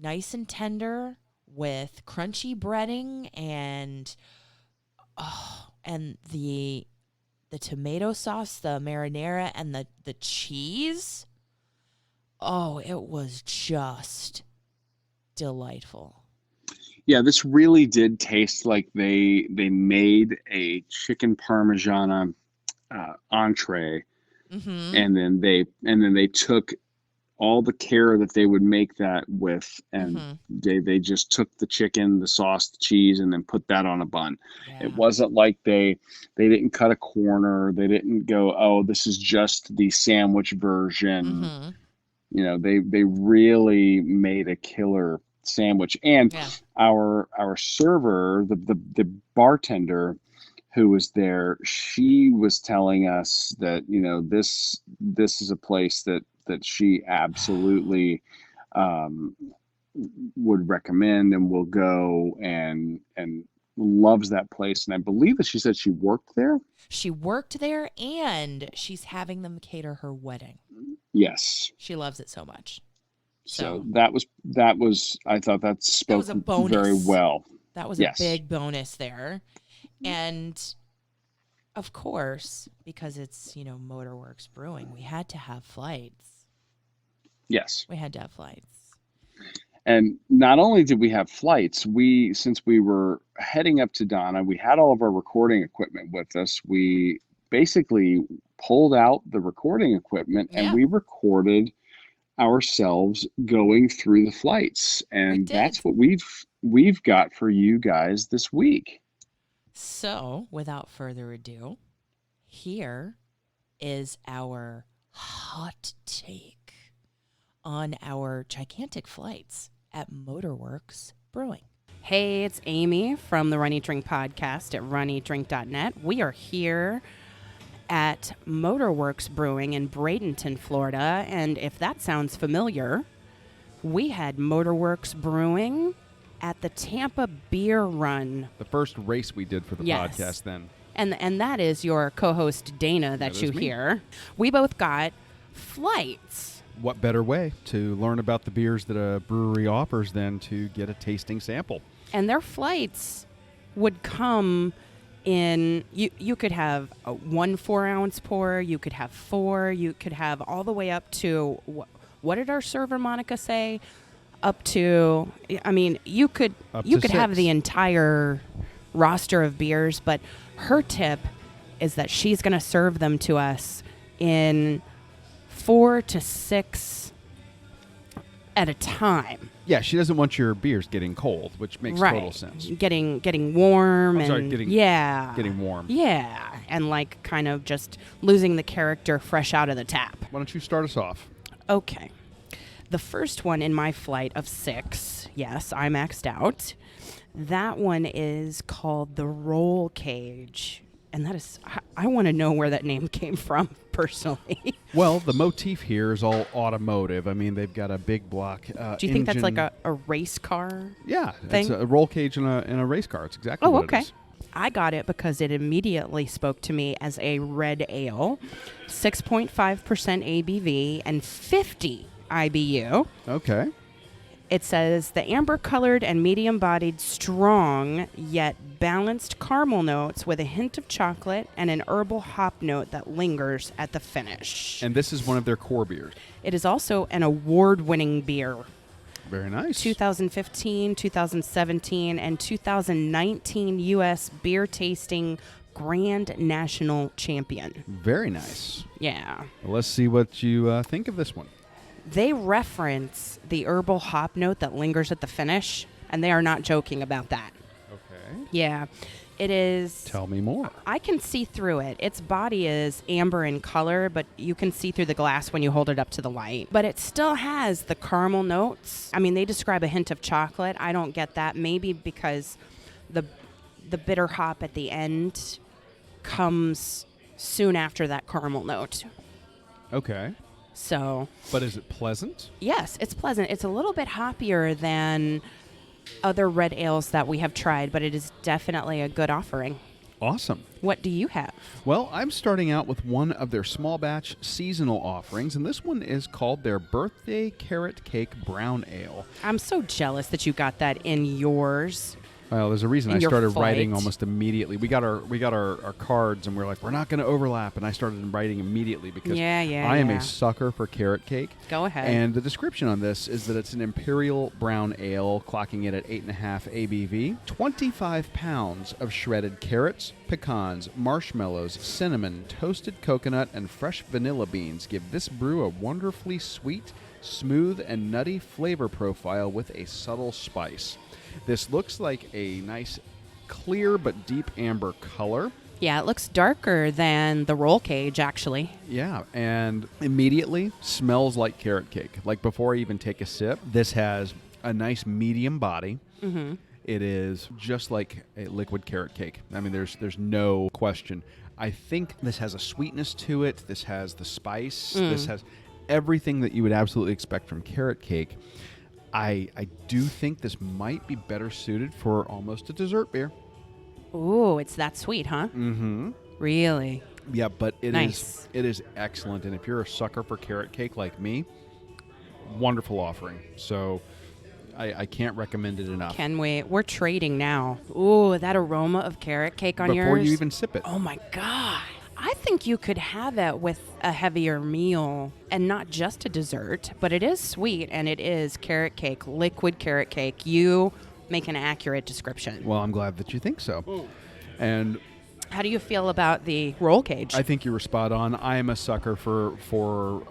Speaker 2: nice and tender with crunchy breading, and the tomato sauce, the marinara, and the cheese. Oh, it was just delightful.
Speaker 3: Yeah, this really did taste like they made a chicken parmigiana entree,
Speaker 2: Mm-hmm.
Speaker 3: and then they took all the care that they would make that with, and
Speaker 2: Mm-hmm.
Speaker 3: they just took the chicken, the sauce, the cheese, and then put that on a bun.
Speaker 2: Yeah.
Speaker 3: It wasn't like they didn't cut a corner. They didn't go, oh, this is just the sandwich version.
Speaker 2: Mm-hmm.
Speaker 3: You know, they really made a killer sandwich. And
Speaker 2: Yeah.
Speaker 3: our server, the bartender who was there, she was telling us that, you know, this is a place that she absolutely would recommend and will go, and loves that place. And I believe that she said she worked there.
Speaker 2: She worked there, and she's having them cater her wedding.
Speaker 3: Yes.
Speaker 2: She loves it so much.
Speaker 3: So that was I thought that spoke
Speaker 2: was a bonus.
Speaker 3: very well.
Speaker 2: That was
Speaker 3: Yes.
Speaker 2: a big bonus there. And of course, because it's, you know, Motorworks Brewing, we had to have flights.
Speaker 3: Yes.
Speaker 2: We had to have flights.
Speaker 3: And not only did we have flights, since we were heading up to Donna, we had all of our recording equipment with us. We basically pulled out the recording equipment and we recorded ourselves going through the flights. And that's what we've got for you guys this week.
Speaker 2: So, without further ado, here is our hot take on our gigantic flights at Motorworks Brewing. Hey, it's Amy from the Run Eat Drink podcast at runeatdrink.net. We are here at Motorworks Brewing in Bradenton, Florida, and if that sounds familiar, we had Motorworks Brewing at the Tampa Beer Run.
Speaker 4: The first race we did for the podcast then.
Speaker 2: And that is your co-host Dana that you hear. We both got flights.
Speaker 4: What better way to learn about the beers that a brewery offers than to get a tasting sample?
Speaker 2: And their flights would come in, you could have a 1 4-ounce pour, you could have 4, you could have all the way up to, what did our server Monica say? Up to, I mean, you could have the entire roster of beers, but her tip is that she's going to serve them to us in 4 to 6 at a time.
Speaker 4: Yeah, she doesn't want your beers getting cold, which makes total sense.
Speaker 2: Getting warm
Speaker 4: getting warm.
Speaker 2: Yeah, and like kind of just losing the character fresh out of the tap.
Speaker 4: Why don't you start us off?
Speaker 2: Okay. The first one in my flight of 6, yes, I maxed out. That one is called the Roll Cage. And that is, I want to know where that name came from, personally.
Speaker 4: Well, the motif here is all automotive. I mean, they've got a big block
Speaker 2: Do you think that's like a race car thing?
Speaker 4: It's a roll cage in a race car. It's exactly what it is.
Speaker 2: I got it because it immediately spoke to me as a red ale, 6.5% ABV, and 50 IBU.
Speaker 4: Okay.
Speaker 2: It says the amber-colored and medium-bodied, strong yet balanced caramel notes with a hint of chocolate and an herbal hop note that lingers at the finish.
Speaker 4: And this is one of their core beers.
Speaker 2: It is also an award-winning beer.
Speaker 4: Very nice.
Speaker 2: 2015, 2017, and 2019 U.S. Beer Tasting Grand National Champion.
Speaker 4: Very nice.
Speaker 2: Yeah.
Speaker 4: Well, let's see what you think of this one.
Speaker 2: They reference the herbal hop note that lingers at the finish, and they are not joking about that.
Speaker 4: Okay.
Speaker 2: Yeah. It is...
Speaker 4: Tell me more.
Speaker 2: I can see through it. Its body is amber in color, but you can see through the glass when you hold it up to the light. But it still has the caramel notes. I mean, they describe a hint of chocolate. I don't get that. Maybe because the bitter hop at the end comes soon after that caramel note.
Speaker 4: Okay.
Speaker 2: So...
Speaker 4: But is it pleasant?
Speaker 2: Yes, it's pleasant. It's a little bit hoppier than other red ales that we have tried, but it is definitely a good offering.
Speaker 4: Awesome.
Speaker 2: What do you have?
Speaker 4: Well, I'm starting out with one of their small batch seasonal offerings, and this one is called their Birthday Carrot Cake Brown Ale.
Speaker 2: I'm so jealous that you got that in yours.
Speaker 4: Well, there's a reason
Speaker 2: In
Speaker 4: I
Speaker 2: your
Speaker 4: started
Speaker 2: flight.
Speaker 4: writing almost immediately. We got our cards, and we're like, we're not going to overlap, and I started writing immediately because I am a sucker for carrot cake.
Speaker 2: Go ahead.
Speaker 4: And the description on this is that it's an imperial brown ale, clocking it at 8.5 ABV. 25 pounds of shredded carrots, pecans, marshmallows, cinnamon, toasted coconut, and fresh vanilla beans give this brew a wonderfully sweet, smooth, and nutty flavor profile with a subtle spice. This looks like a nice, clear but deep amber color.
Speaker 2: Yeah, it looks darker than the roll cage, actually.
Speaker 4: Yeah, and immediately smells like carrot cake. Like before I even take a sip, this has a nice medium body.
Speaker 2: Mm-hmm.
Speaker 4: It is just like a liquid carrot cake. I mean, there's no question. I think this has a sweetness to it. This has the spice. This has everything that you would absolutely expect from carrot cake. I do think this might be better suited for almost a dessert beer.
Speaker 2: Ooh, it's that sweet, huh?
Speaker 4: Mm-hmm.
Speaker 2: Really?
Speaker 4: Yeah, but it
Speaker 2: Nice.
Speaker 4: is excellent. And if you're a sucker for carrot cake like me, wonderful offering. So I can't recommend it enough.
Speaker 2: Can we? We're trading now. Ooh, that aroma of carrot cake on yours.
Speaker 4: Before you even sip it.
Speaker 2: Oh, my God. I think you could have it with a heavier meal and not just a dessert, but it is sweet and it is carrot cake, liquid carrot cake. You make an accurate description.
Speaker 4: Well, I'm glad that you think so. And
Speaker 2: how do you feel about the roll cage?
Speaker 4: I think you were spot on. I am a sucker for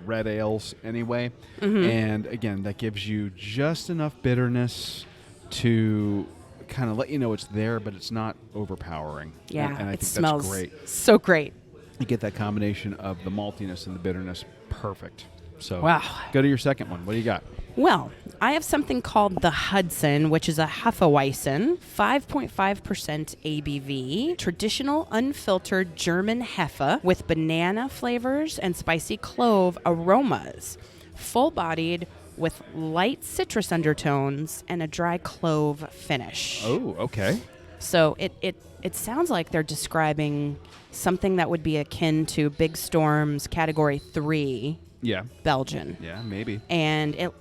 Speaker 4: red ales anyway. And again, that gives you just enough bitterness to kind of let you know it's there, but it's not overpowering.
Speaker 2: Yeah,
Speaker 4: and I
Speaker 2: it
Speaker 4: think
Speaker 2: smells
Speaker 4: that's great.
Speaker 2: so great.
Speaker 4: You get that combination of the maltiness and the bitterness perfect. So
Speaker 2: Wow.
Speaker 4: Go to your second one. What do you got?
Speaker 2: Well, I have something called the Hudson, which is a Hefeweizen, 5.5% ABV, traditional unfiltered German Hefe with banana flavors and spicy clove aromas, full-bodied with light citrus undertones and a dry clove finish.
Speaker 4: Oh, okay.
Speaker 2: So it sounds like they're describing something that would be akin to Big Storm's Category 3
Speaker 4: Yeah.
Speaker 2: Belgian.
Speaker 4: Yeah, maybe.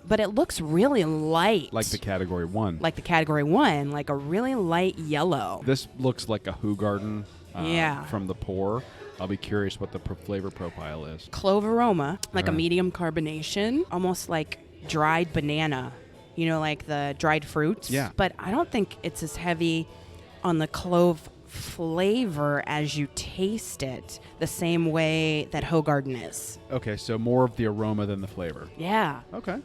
Speaker 2: But it looks really light.
Speaker 4: Like the Category 1.
Speaker 2: Like the Category 1, like a really light yellow.
Speaker 4: This looks like a Hoegaarden
Speaker 2: Yeah.
Speaker 4: from the pour. I'll be curious what the flavor profile is.
Speaker 2: Clove aroma, like a medium carbonation, almost like dried banana, like the dried fruits.
Speaker 4: Yeah.
Speaker 2: But I don't think it's as heavy on the clove flavor as you taste it, the same way that Hoegaarden is.
Speaker 4: Okay, so more of the aroma than the flavor.
Speaker 2: Yeah.
Speaker 4: Okay.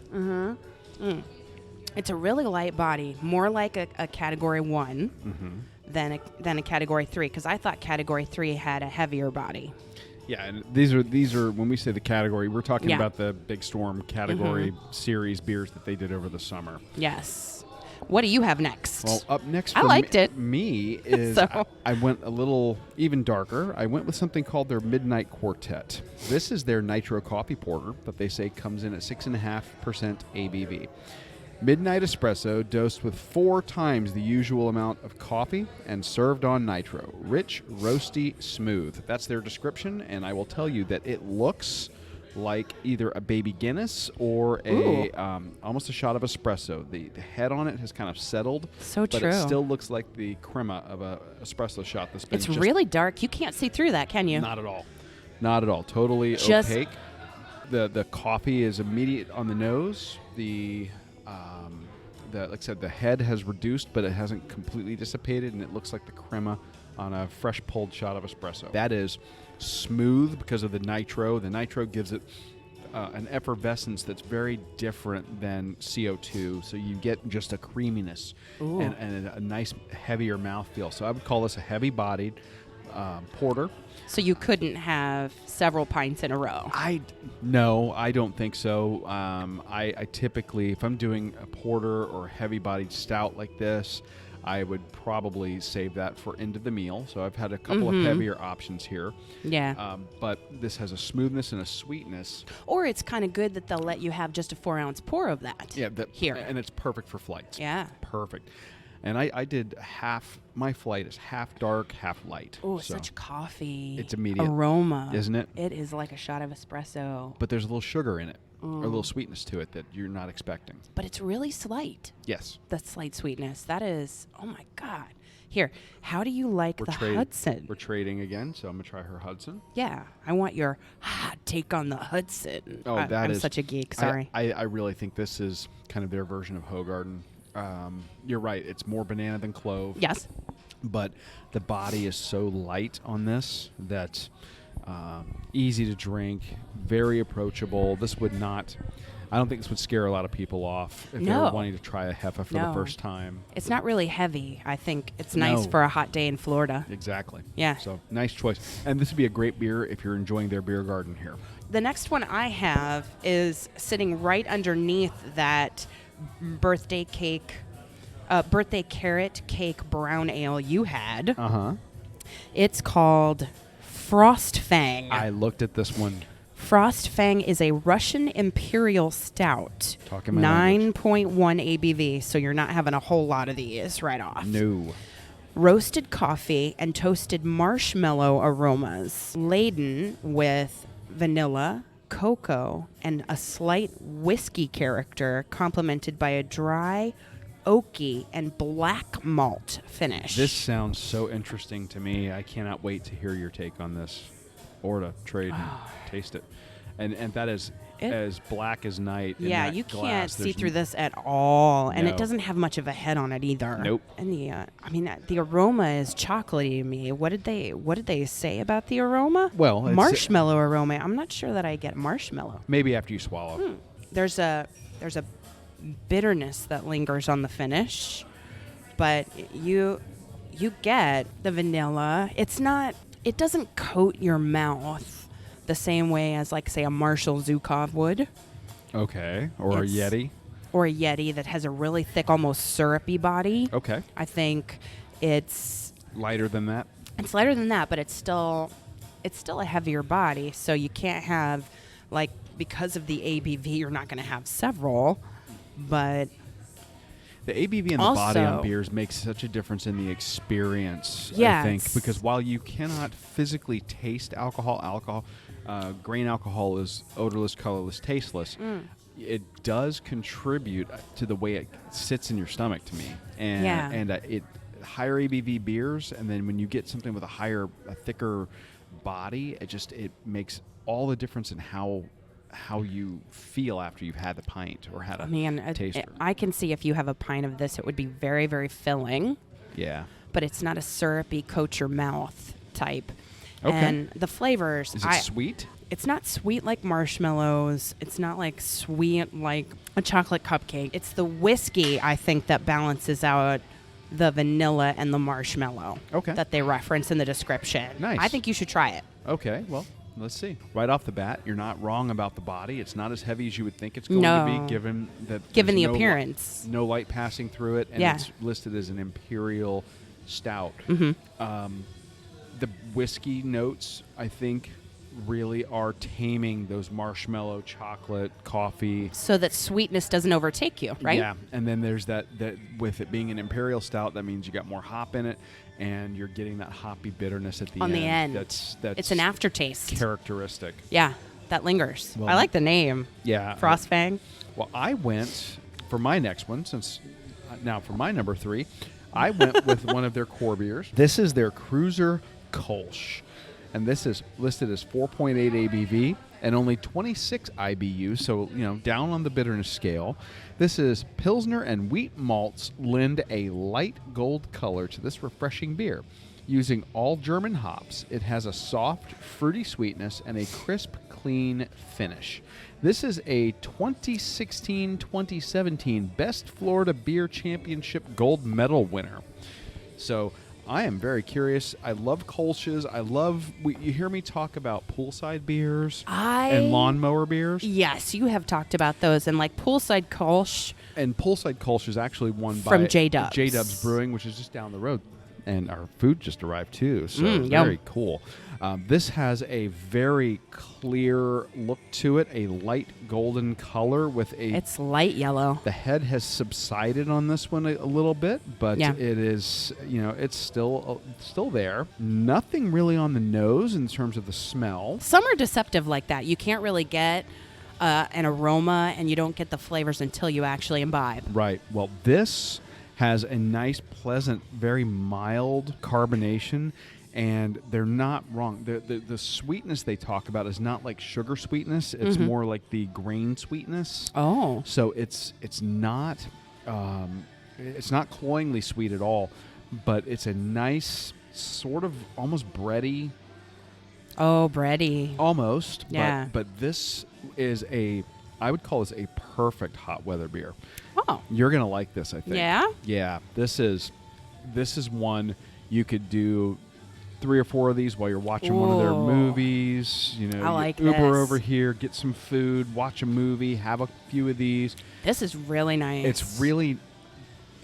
Speaker 2: It's a really light body, more like a Category 1 than a Category 3, because I thought Category 3 had a heavier body.
Speaker 4: Yeah, and these are when we say the category, we're talking
Speaker 2: Yeah.
Speaker 4: about the Big Storm category series beers that they did over the summer.
Speaker 2: Yes. What do you have next?
Speaker 4: Well, up next
Speaker 2: I
Speaker 4: for
Speaker 2: liked it.
Speaker 4: me is
Speaker 2: So-
Speaker 4: I went a little even darker. I went with something called their Midnight Quartet. This is their nitro coffee porter that they say comes in at 6.5% ABV. Midnight espresso dosed with 4 times the usual amount of coffee and served on nitro. Rich, roasty, smooth. That's their description, and I will tell you that it looks like either a baby Guinness or almost a shot of espresso. The head on it has kind of settled.
Speaker 2: So
Speaker 4: but
Speaker 2: true.
Speaker 4: it still looks like the crema of a espresso shot that's been
Speaker 2: It's
Speaker 4: just
Speaker 2: really dark. You can't see through that, can you?
Speaker 4: not at all. Not at all. Totally
Speaker 2: Just-
Speaker 4: opaque. The coffee is immediate on the nose. Like I said, the head has reduced, but it hasn't completely dissipated, and it looks like the crema on a fresh pulled shot of espresso. That is smooth because of the nitro. The nitro gives it an effervescence that's very different than CO2, so you get just a creaminess and a nice heavier mouthfeel. So I would call this a heavy-bodied porter.
Speaker 2: So you couldn't have several pints in a row.
Speaker 4: No, I don't think so. I typically, if I'm doing a porter or a heavy-bodied stout like this, I would probably save that for end of the meal. So I've had a couple of heavier options here.
Speaker 2: Yeah.
Speaker 4: But this has a smoothness and a sweetness.
Speaker 2: Or it's kind of good that they'll let you have just a 4-ounce pour of that.
Speaker 4: Yeah,
Speaker 2: here.
Speaker 4: And it's perfect for flights.
Speaker 2: Yeah.
Speaker 4: Perfect. And I did my flight is half dark, half light.
Speaker 2: Oh,
Speaker 4: so
Speaker 2: such coffee.
Speaker 4: It's immediate.
Speaker 2: Aroma.
Speaker 4: Isn't it?
Speaker 2: It is like a shot of espresso.
Speaker 4: But there's a little sugar in it, or a little sweetness to it that you're not expecting.
Speaker 2: But it's really slight.
Speaker 4: Yes.
Speaker 2: The slight sweetness. That is, oh my God. Here, how do you like the Hudson?
Speaker 4: We're trading again, so I'm going to try her Hudson.
Speaker 2: Yeah, I want your hot take on the Hudson.
Speaker 4: Oh,
Speaker 2: I'm such a geek, sorry.
Speaker 4: I really think this is kind of their version of Hoegaarden. You're right. It's more banana than clove.
Speaker 2: Yes.
Speaker 4: But the body is so light on this that easy to drink, very approachable. This would not... I don't think this would scare a lot of people off if they were wanting to try a Heffa for the first time.
Speaker 2: It's not really heavy. I think it's nice for a hot day in Florida.
Speaker 4: Exactly.
Speaker 2: Yeah.
Speaker 4: So, nice choice. And this would be a great beer if you're enjoying their beer garden here.
Speaker 2: The next one I have is sitting right underneath that birthday carrot cake brown ale you had.
Speaker 4: Uh-huh.
Speaker 2: It's called Frost Fang.
Speaker 4: I looked at this one.
Speaker 2: Frost Fang is a Russian Imperial Stout.
Speaker 4: Talking my language.
Speaker 2: 9.1 ABV, so you're not having a whole lot of these right off.
Speaker 4: No.
Speaker 2: Roasted coffee and toasted marshmallow aromas, laden with vanilla, cocoa, and a slight whiskey character, complemented by a dry, oaky, and black malt finish.
Speaker 4: This sounds so interesting to me. I cannot wait to hear your take on this, or to trade and taste it. And that is as black as night.
Speaker 2: Yeah,
Speaker 4: in that
Speaker 2: you
Speaker 4: glass.
Speaker 2: can't see
Speaker 4: There's
Speaker 2: through this at all, and
Speaker 4: No.
Speaker 2: it doesn't have much of a head on it either.
Speaker 4: Nope.
Speaker 2: And the aroma is chocolatey to me. What did they say about the aroma?
Speaker 4: Well, it's
Speaker 2: marshmallow aroma. I'm not sure that I get marshmallow.
Speaker 4: maybe after you swallow.
Speaker 2: There's a bitterness that lingers on the finish, but you get the vanilla. It doesn't coat your mouth the same way as, like, say, a Marshall Zukov would.
Speaker 4: Okay. Or a Yeti.
Speaker 2: Or a Yeti that has a really thick, almost syrupy body.
Speaker 4: Okay.
Speaker 2: I think it's
Speaker 4: Lighter than that.
Speaker 2: It's lighter than that, but it's still a heavier body. So you can't have, like, because of the ABV, you're not going to have several. But
Speaker 4: the ABV and the body on beers makes such a difference in the experience, I think, because while you cannot physically taste alcohol, grain alcohol is odorless, colorless, tasteless. It does contribute to the way it sits in your stomach to me. And it higher ABV beers, and then when you get something with a thicker body, it makes all the difference in how you feel after you've had the pint or had a taster.
Speaker 2: I can see if you have a pint of this, it would be very, very filling.
Speaker 4: Yeah.
Speaker 2: But it's not a syrupy, coat your mouth type.
Speaker 4: Okay.
Speaker 2: And the flavors...
Speaker 4: Is it sweet?
Speaker 2: It's not sweet like marshmallows. It's not like sweet like a chocolate cupcake. It's the whiskey, I think, that balances out the vanilla and the marshmallow that they reference in the description.
Speaker 4: Nice.
Speaker 2: I think you should try it.
Speaker 4: Okay, well, let's see. Right off the bat, you're not wrong about the body. It's not as heavy as you would think it's going to be, given the
Speaker 2: appearance.
Speaker 4: No light passing through it, and it's listed as an imperial stout.
Speaker 2: Mm-hmm.
Speaker 4: The whiskey notes, I think, really are taming those marshmallow, chocolate, coffee.
Speaker 2: So that sweetness doesn't overtake you, right?
Speaker 4: Yeah, and then there's that with it being an imperial stout, that means you got more hop in it, and you're getting that hoppy bitterness at the end.
Speaker 2: On the end.
Speaker 4: That's
Speaker 2: it's an aftertaste.
Speaker 4: Characteristic.
Speaker 2: Yeah, that lingers.
Speaker 4: Well,
Speaker 2: I like the name.
Speaker 4: Yeah.
Speaker 2: Frost Fang.
Speaker 4: Well, I went for my next one, now for my number 3, I went with one of their core beers. This is their Cruiser Kolsch. And this is listed as 4.8 ABV and only 26 IBU, so, down on the bitterness scale. This is Pilsner and wheat malts lend a light gold color to this refreshing beer. Using all German hops, it has a soft, fruity sweetness and a crisp, clean finish. This is a 2016-2017 Best Florida Beer Championship gold medal winner. So I am very curious. I love Kolsch's. You hear me talk about poolside beers and lawnmower beers.
Speaker 2: Yes, you have talked about those, and like poolside Kolsch.
Speaker 4: And poolside Kolsch is actually one
Speaker 2: From
Speaker 4: by
Speaker 2: J-Dubs.
Speaker 4: J-Dubs Brewing, which is just down the road. And our food just arrived too, so
Speaker 2: yum.
Speaker 4: very cool. This has a very clear look to it, a light golden color with a...
Speaker 2: It's light yellow.
Speaker 4: The head has subsided on this one a little bit, but
Speaker 2: Yeah.
Speaker 4: it is, it's still there. Nothing really on the nose in terms of the smell.
Speaker 2: Some are deceptive like that. You can't really get an aroma, and you don't get the flavors until you actually imbibe.
Speaker 4: Right. Well, this has a nice, pleasant, very mild carbonation, and they're not wrong. The sweetness they talk about is not like sugar sweetness. It's more like the grain sweetness.
Speaker 2: Oh.
Speaker 4: So it's not cloyingly sweet at all, but it's a nice sort of almost bready.
Speaker 2: Oh, bready.
Speaker 4: Almost.
Speaker 2: Yeah.
Speaker 4: But this is I would call this a perfect hot weather beer.
Speaker 2: Oh.
Speaker 4: You're going to like this, I think.
Speaker 2: Yeah?
Speaker 4: Yeah. This is one you could do 3 or 4 of these while you're watching one of their
Speaker 2: Ooh.
Speaker 4: movies.
Speaker 2: I like
Speaker 4: Uber
Speaker 2: this.
Speaker 4: over here, get some food, watch a movie, have a few of these.
Speaker 2: This is really nice.
Speaker 4: It's really,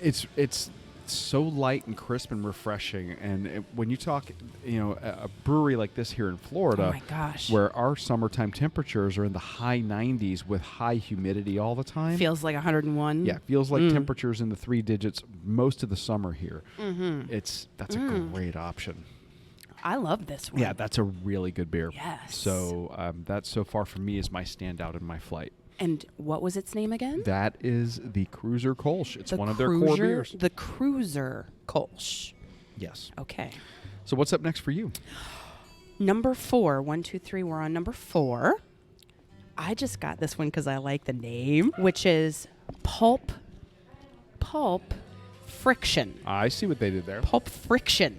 Speaker 4: it's so light and crisp and refreshing. And when you talk, a brewery like this here in Florida,
Speaker 2: Oh my gosh.
Speaker 4: where our summertime temperatures are in the high 90s with high humidity all the time.
Speaker 2: Feels like 101.
Speaker 4: Yeah, feels like temperatures in the 3 digits most of the summer here.
Speaker 2: Mm-hmm.
Speaker 4: That's a great option.
Speaker 2: I love this one.
Speaker 4: Yeah, that's a really good beer.
Speaker 2: Yes.
Speaker 4: So that so far for me is my standout in my flight.
Speaker 2: And what was its name again?
Speaker 4: That is the Cruiser Kolsch. It's
Speaker 2: The
Speaker 4: one of their core beers.
Speaker 2: The Cruiser Kolsch.
Speaker 4: Yes.
Speaker 2: Okay.
Speaker 4: So what's up next for you?
Speaker 2: Number 4. 1, 2, 3. We're on number 4. I just got this one because I like the name, which is Pulp Friction.
Speaker 4: I see what they did there.
Speaker 2: Pulp Friction.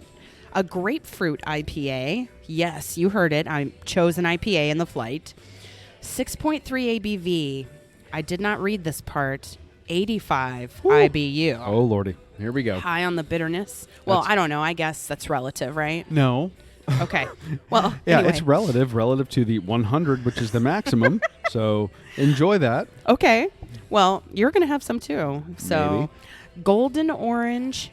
Speaker 2: A grapefruit IPA. Yes, you heard it. I chose an IPA in the flight. 6.3 ABV. I did not read this part. 85
Speaker 4: Woo.
Speaker 2: IBU.
Speaker 4: Oh, Lordy. Here we go.
Speaker 2: High on the bitterness. Well, I don't know. I guess that's relative, right?
Speaker 4: No.
Speaker 2: Okay. Well,
Speaker 4: Yeah,
Speaker 2: anyway.
Speaker 4: it's relative to the 100, which is the maximum. So enjoy that.
Speaker 2: Okay. Well, you're going to have some too. So,
Speaker 4: Maybe.
Speaker 2: golden orange,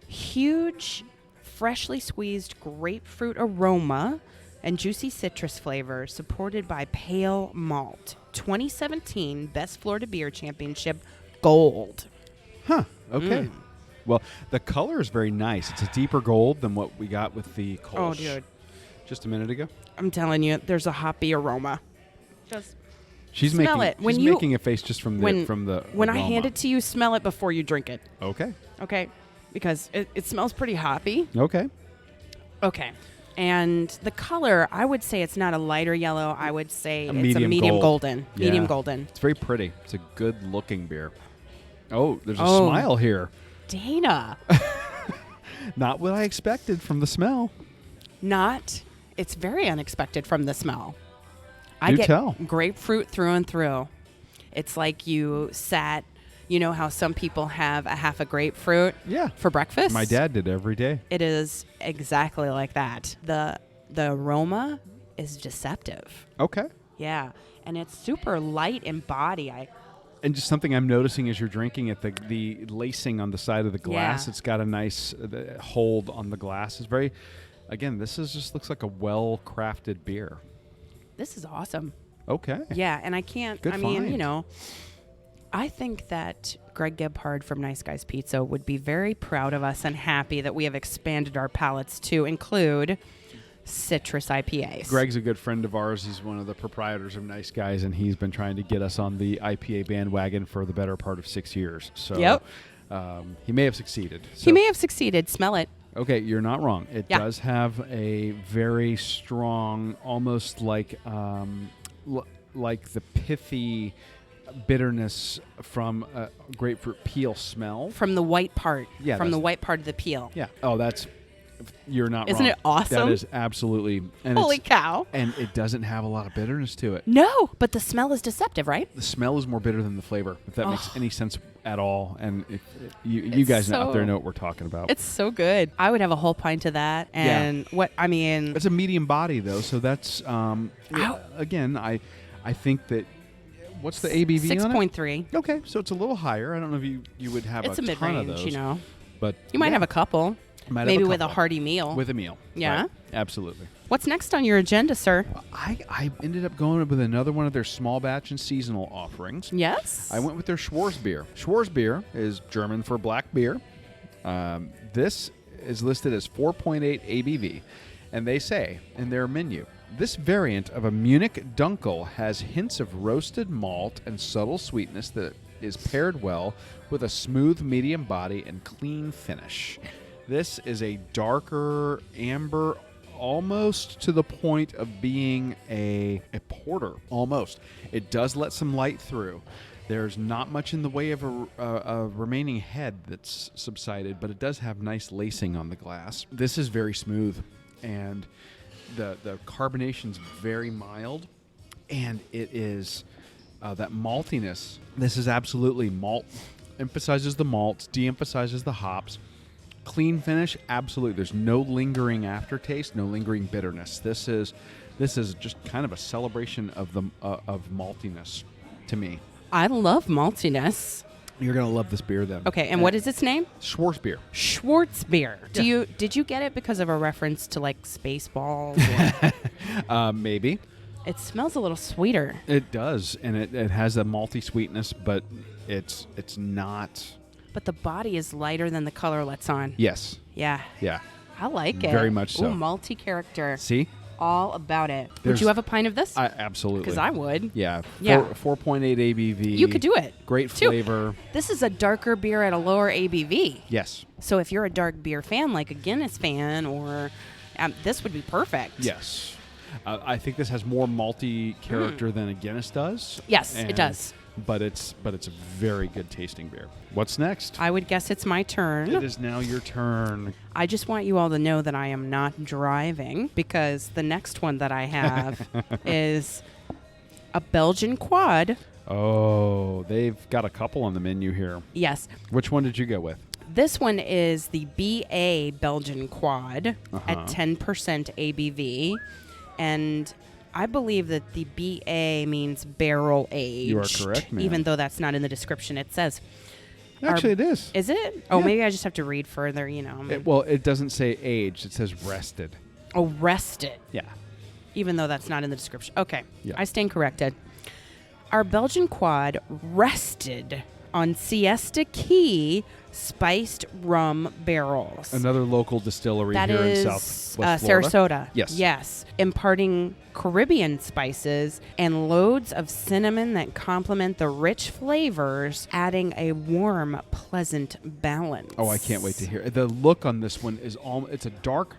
Speaker 2: huge, freshly squeezed grapefruit aroma and juicy citrus flavor, supported by pale malt. 2017 Best Florida Beer Championship Gold.
Speaker 4: Huh. Okay. Well, the color is very nice. It's a deeper gold than what we got with the Kolsch.
Speaker 2: Oh, dude.
Speaker 4: Just a minute ago.
Speaker 2: I'm telling you, there's a hoppy aroma. Just
Speaker 4: She's
Speaker 2: smell
Speaker 4: making
Speaker 2: it. When
Speaker 4: she's
Speaker 2: you-
Speaker 4: making a face just from the
Speaker 2: when I
Speaker 4: aroma.
Speaker 2: hand it to you, smell it before you drink it.
Speaker 4: Okay.
Speaker 2: Okay? Because it smells pretty hoppy.
Speaker 4: Okay.
Speaker 2: Okay. And the color, I would say it's not a lighter yellow. I would say it's a
Speaker 4: medium
Speaker 2: medium
Speaker 4: gold.
Speaker 2: golden.
Speaker 4: Yeah.
Speaker 2: Medium golden.
Speaker 4: It's very pretty. It's a good looking beer. Oh, there's a
Speaker 2: Oh.
Speaker 4: smile here.
Speaker 2: Dana.
Speaker 4: Not what I expected from the smell.
Speaker 2: It's very unexpected from the smell. I
Speaker 4: Do
Speaker 2: get
Speaker 4: tell.
Speaker 2: grapefruit through and through. It's like you sat, you know how some people have a half a grapefruit
Speaker 4: Yeah.
Speaker 2: for breakfast?
Speaker 4: My dad did every day.
Speaker 2: It is exactly like that. The aroma is deceptive.
Speaker 4: Okay.
Speaker 2: Yeah. And it's super light in body.
Speaker 4: And just something I'm noticing as you're drinking it, the lacing on the side of the glass,
Speaker 2: Yeah.
Speaker 4: it's got a nice hold on the glass. It's very, again, just looks like a well-crafted beer.
Speaker 2: This is awesome.
Speaker 4: Okay.
Speaker 2: Yeah, and I can't,
Speaker 4: Good find.
Speaker 2: I think that Greg Gebhard from Nice Guys Pizza would be very proud of us and happy that we have expanded our palates to include citrus IPAs.
Speaker 4: Greg's a good friend of ours. He's one of the proprietors of Nice Guys, and he's been trying to get us on the IPA bandwagon for the better part of 6 years. So
Speaker 2: Yep.
Speaker 4: He may have succeeded.
Speaker 2: He may have succeeded. Smell it.
Speaker 4: Okay, you're not wrong. It
Speaker 2: Yeah.
Speaker 4: does have a very strong, almost like like the pithy bitterness from a grapefruit peel smell.
Speaker 2: From the white part.
Speaker 4: Yeah,
Speaker 2: From the
Speaker 4: that's-
Speaker 2: white part of the peel.
Speaker 4: Yeah. Oh, that's You're not
Speaker 2: Isn't
Speaker 4: wrong.
Speaker 2: it awesome?
Speaker 4: That is absolutely. And
Speaker 2: Holy
Speaker 4: it's-
Speaker 2: cow.
Speaker 4: And it doesn't have a lot of bitterness to it.
Speaker 2: No, but the smell is deceptive, right?
Speaker 4: The smell is more bitter than the flavor, if that makes any sense at all. And you
Speaker 2: It's
Speaker 4: guys out there
Speaker 2: so-
Speaker 4: know what we're talking about.
Speaker 2: It's so good. I would have a whole pint of that. And
Speaker 4: It's a medium body, though, so that's, again, I think that, what's the ABV on it?
Speaker 2: 6.3.
Speaker 4: Okay, so it's a little higher. I don't know if you would have
Speaker 2: It's a
Speaker 4: a ton of
Speaker 2: mid-range,
Speaker 4: those.
Speaker 2: you know.
Speaker 4: But
Speaker 2: You might have a couple.
Speaker 4: Might have
Speaker 2: Maybe
Speaker 4: a
Speaker 2: with a
Speaker 4: couple.
Speaker 2: hearty meal.
Speaker 4: With a meal.
Speaker 2: Yeah?
Speaker 4: Right. Absolutely.
Speaker 2: What's next on your agenda, sir?
Speaker 4: I ended up going with another one of their small batch and seasonal offerings.
Speaker 2: Yes?
Speaker 4: I went with their Schwarzbier. Schwarzbier is German for black beer. This is listed as 4.8 ABV, and they say in their menu, this variant of a Munich Dunkel has hints of roasted malt and subtle sweetness that is paired well with a smooth medium body and clean finish. This is a darker amber, almost to the point of being a porter, almost. It does let some light through. There's not much in the way of a remaining head that's subsided, but it does have nice lacing on the glass. This is very smooth, and the carbonation's very mild, and it is that maltiness. This is absolutely malt. Emphasizes the malts, de-emphasizes the hops. Clean finish, absolutely. There's no lingering aftertaste, no lingering bitterness. This is just kind of a celebration of the of maltiness to me.
Speaker 2: I love maltiness.
Speaker 4: You're gonna love this beer then.
Speaker 2: Okay, and what is its name?
Speaker 4: Schwarzbier.
Speaker 2: Schwarzbier. Did you get it because of a reference to like Spaceballs? Or
Speaker 4: Maybe
Speaker 2: it smells a little sweeter.
Speaker 4: it does, and it has a malty sweetness, but it's not.
Speaker 2: But the body is lighter than the color lets on.
Speaker 4: Yes.
Speaker 2: Yeah.
Speaker 4: Yeah.
Speaker 2: I like it.
Speaker 4: Very much so.
Speaker 2: Ooh, malty character.
Speaker 4: See.
Speaker 2: All about it. Would
Speaker 4: There's-
Speaker 2: you have a pint of this?
Speaker 4: Absolutely.
Speaker 2: Because I would.
Speaker 4: Yeah.
Speaker 2: Yeah.
Speaker 4: 4.8 ABV.
Speaker 2: You could do it.
Speaker 4: Great
Speaker 2: too.
Speaker 4: flavor.
Speaker 2: This is a darker beer at a lower ABV.
Speaker 4: Yes.
Speaker 2: So if you're a dark beer fan, like a Guinness fan, or this would be perfect.
Speaker 4: Yes. I think this has more malty character than a Guinness does.
Speaker 2: Yes, it does.
Speaker 4: But it's a very good tasting beer. What's next?
Speaker 2: I would guess it's my turn.
Speaker 4: It is now your turn.
Speaker 2: I just want you all to know that I am not driving, because the next one that I have is a Belgian quad.
Speaker 4: Oh, they've got a couple on the menu here.
Speaker 2: Yes.
Speaker 4: Which one did you go with?
Speaker 2: This one is the BA Belgian quad at 10% ABV. And I believe that the BA means barrel aged.
Speaker 4: You are correct, ma'am.
Speaker 2: Even though that's not in the description. It says.
Speaker 4: Actually, it is.
Speaker 2: Is it? Oh,
Speaker 4: Yeah.
Speaker 2: maybe I just have to read further, you know.
Speaker 4: It doesn't say aged. It says rested.
Speaker 2: Oh, rested.
Speaker 4: Yeah.
Speaker 2: Even though that's not in the description. Okay.
Speaker 4: Yeah.
Speaker 2: I stand corrected. Our Belgian quad rested on Siesta Key spiced rum barrels.
Speaker 4: Another local distillery
Speaker 2: That
Speaker 4: here
Speaker 2: is
Speaker 4: in Southwest Florida.
Speaker 2: Sarasota.
Speaker 4: Yes.
Speaker 2: Yes. Imparting Caribbean spices and loads of cinnamon that complement the rich flavors, adding a warm, pleasant balance.
Speaker 4: Oh, I can't wait to hear. The look on this one is it's a dark.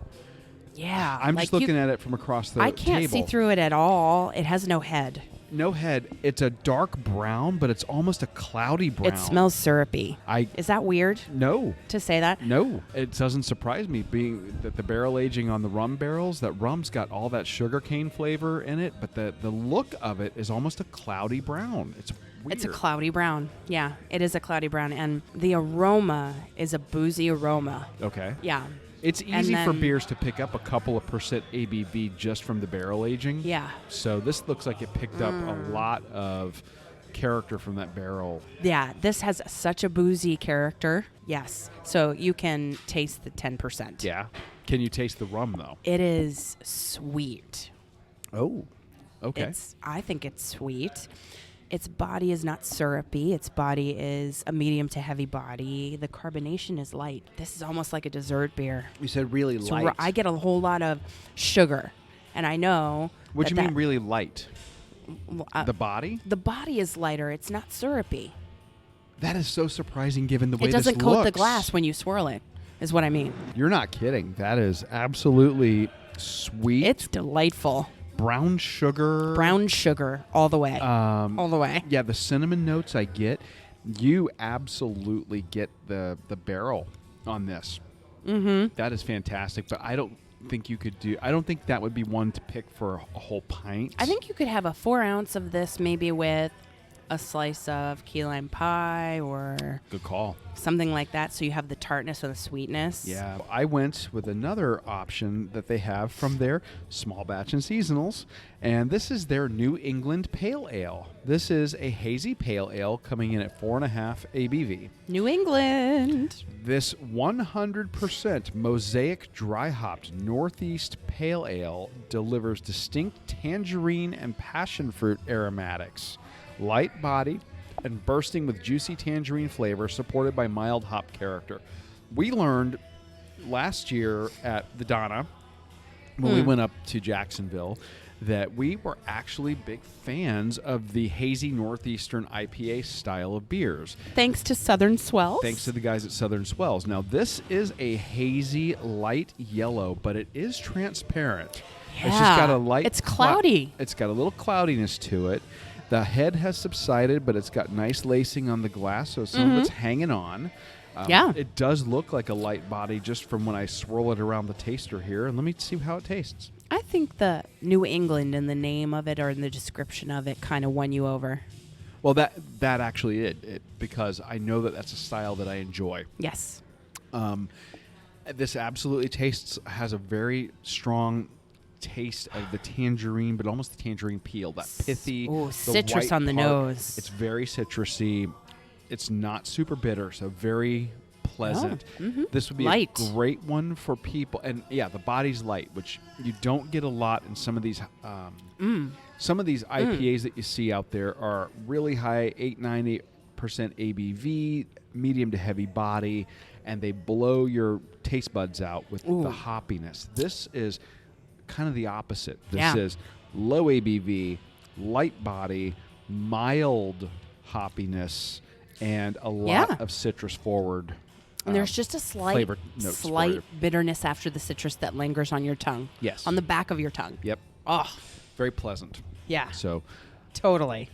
Speaker 2: Yeah.
Speaker 4: I'm
Speaker 2: like
Speaker 4: just looking at it from across the
Speaker 2: I can't
Speaker 4: table.
Speaker 2: see through it at all. It has no head.
Speaker 4: No head. It's a dark brown, but it's almost a cloudy brown.
Speaker 2: It smells syrupy. Is that weird
Speaker 4: No.
Speaker 2: to say that?
Speaker 4: No, it doesn't surprise me, being that the barrel aging on the rum barrels, that rum's got all that sugarcane flavor in it, but the look of it is almost a cloudy brown. It's weird.
Speaker 2: It's a cloudy brown. Yeah, it is a cloudy brown. And the aroma is a boozy aroma.
Speaker 4: Okay.
Speaker 2: Yeah.
Speaker 4: It's
Speaker 2: And
Speaker 4: easy for
Speaker 2: then-
Speaker 4: beers to pick up a couple of percent ABV just from the barrel aging.
Speaker 2: Yeah.
Speaker 4: So this looks like it picked up a lot of character from that barrel.
Speaker 2: Yeah, this has such a boozy character. Yes. So you can taste the 10%.
Speaker 4: Yeah. Can you taste the rum, though?
Speaker 2: It is sweet.
Speaker 4: Oh. Okay.
Speaker 2: I think it's sweet. Its body is not syrupy. Its body is a medium to heavy body. The carbonation is light. This is almost like a dessert beer.
Speaker 4: You said really
Speaker 2: It's
Speaker 4: light.
Speaker 2: I get a whole lot of sugar. And I know.
Speaker 4: What do you
Speaker 2: that
Speaker 4: mean really light? The body?
Speaker 2: The body is lighter. It's not syrupy.
Speaker 4: That is so surprising given the way
Speaker 2: It
Speaker 4: this
Speaker 2: doesn't
Speaker 4: looks.
Speaker 2: coat the glass when you swirl it, is what I mean.
Speaker 4: You're not kidding. That is absolutely sweet.
Speaker 2: It's delightful.
Speaker 4: brown sugar.
Speaker 2: Brown sugar all the way.
Speaker 4: All
Speaker 2: the way.
Speaker 4: Yeah, the cinnamon notes I get. You absolutely get the barrel on this.
Speaker 2: Mm-hmm.
Speaker 4: That is fantastic, but I don't think you could do. I don't think that would be one to pick for a whole pint.
Speaker 2: I think you could have a 4 ounce of this maybe with a slice of key lime pie or
Speaker 4: Good call.
Speaker 2: something like that, so you have the tartness or the sweetness.
Speaker 4: Yeah, I went with another option that they have from their small batch and seasonals, and this is their New England Pale Ale. This is a hazy pale ale coming in at 4.5 ABV.
Speaker 2: New England.
Speaker 4: This 100% mosaic dry hopped Northeast Pale Ale delivers distinct tangerine and passion fruit aromatics, light body, and bursting with juicy tangerine flavor supported by mild hop character. We learned last year at the Donna, when we went up to Jacksonville, that we were actually big fans of the hazy Northeastern IPA style of beers.
Speaker 2: Thanks to Southern Swells.
Speaker 4: Thanks to the guys at Southern Swells. Now, this is a hazy light yellow, but it is transparent.
Speaker 2: Yeah.
Speaker 4: It's just got a light...
Speaker 2: It's cloudy.
Speaker 4: It's got a little cloudiness to it. The head has subsided, but it's got nice lacing on the glass, so some of it's hanging on.
Speaker 2: Yeah.
Speaker 4: It does look like a light body just from when I swirl it around the taster here. And let me see how it tastes.
Speaker 2: I think the New England in the name of it or in the description of it kind of won you over.
Speaker 4: Well, that actually it because I know that that's a style that I enjoy.
Speaker 2: Yes.
Speaker 4: This absolutely has a very strong taste of the tangerine, but almost the tangerine peel, that pithy.
Speaker 2: Ooh,
Speaker 4: the
Speaker 2: citrus
Speaker 4: white
Speaker 2: on the
Speaker 4: part.
Speaker 2: nose.
Speaker 4: It's very citrusy. It's not super bitter, so very pleasant. This would be
Speaker 2: Light.
Speaker 4: a great one for people. And yeah, the body's light, which you don't get a lot in some of these. Some of these IPAs that you see out there are really high, 8-9% ABV, medium to heavy body, and they blow your taste buds out with the hoppiness. This is kind of the opposite. This is low ABV, light body, mild hoppiness, and a lot of citrus forward.
Speaker 2: And there's just a slight bitterness after the citrus that lingers on your tongue.
Speaker 4: Yes.
Speaker 2: On the back of your tongue.
Speaker 4: Yep.
Speaker 2: Oh,
Speaker 4: Very pleasant.
Speaker 2: yeah.
Speaker 4: So
Speaker 2: Totally.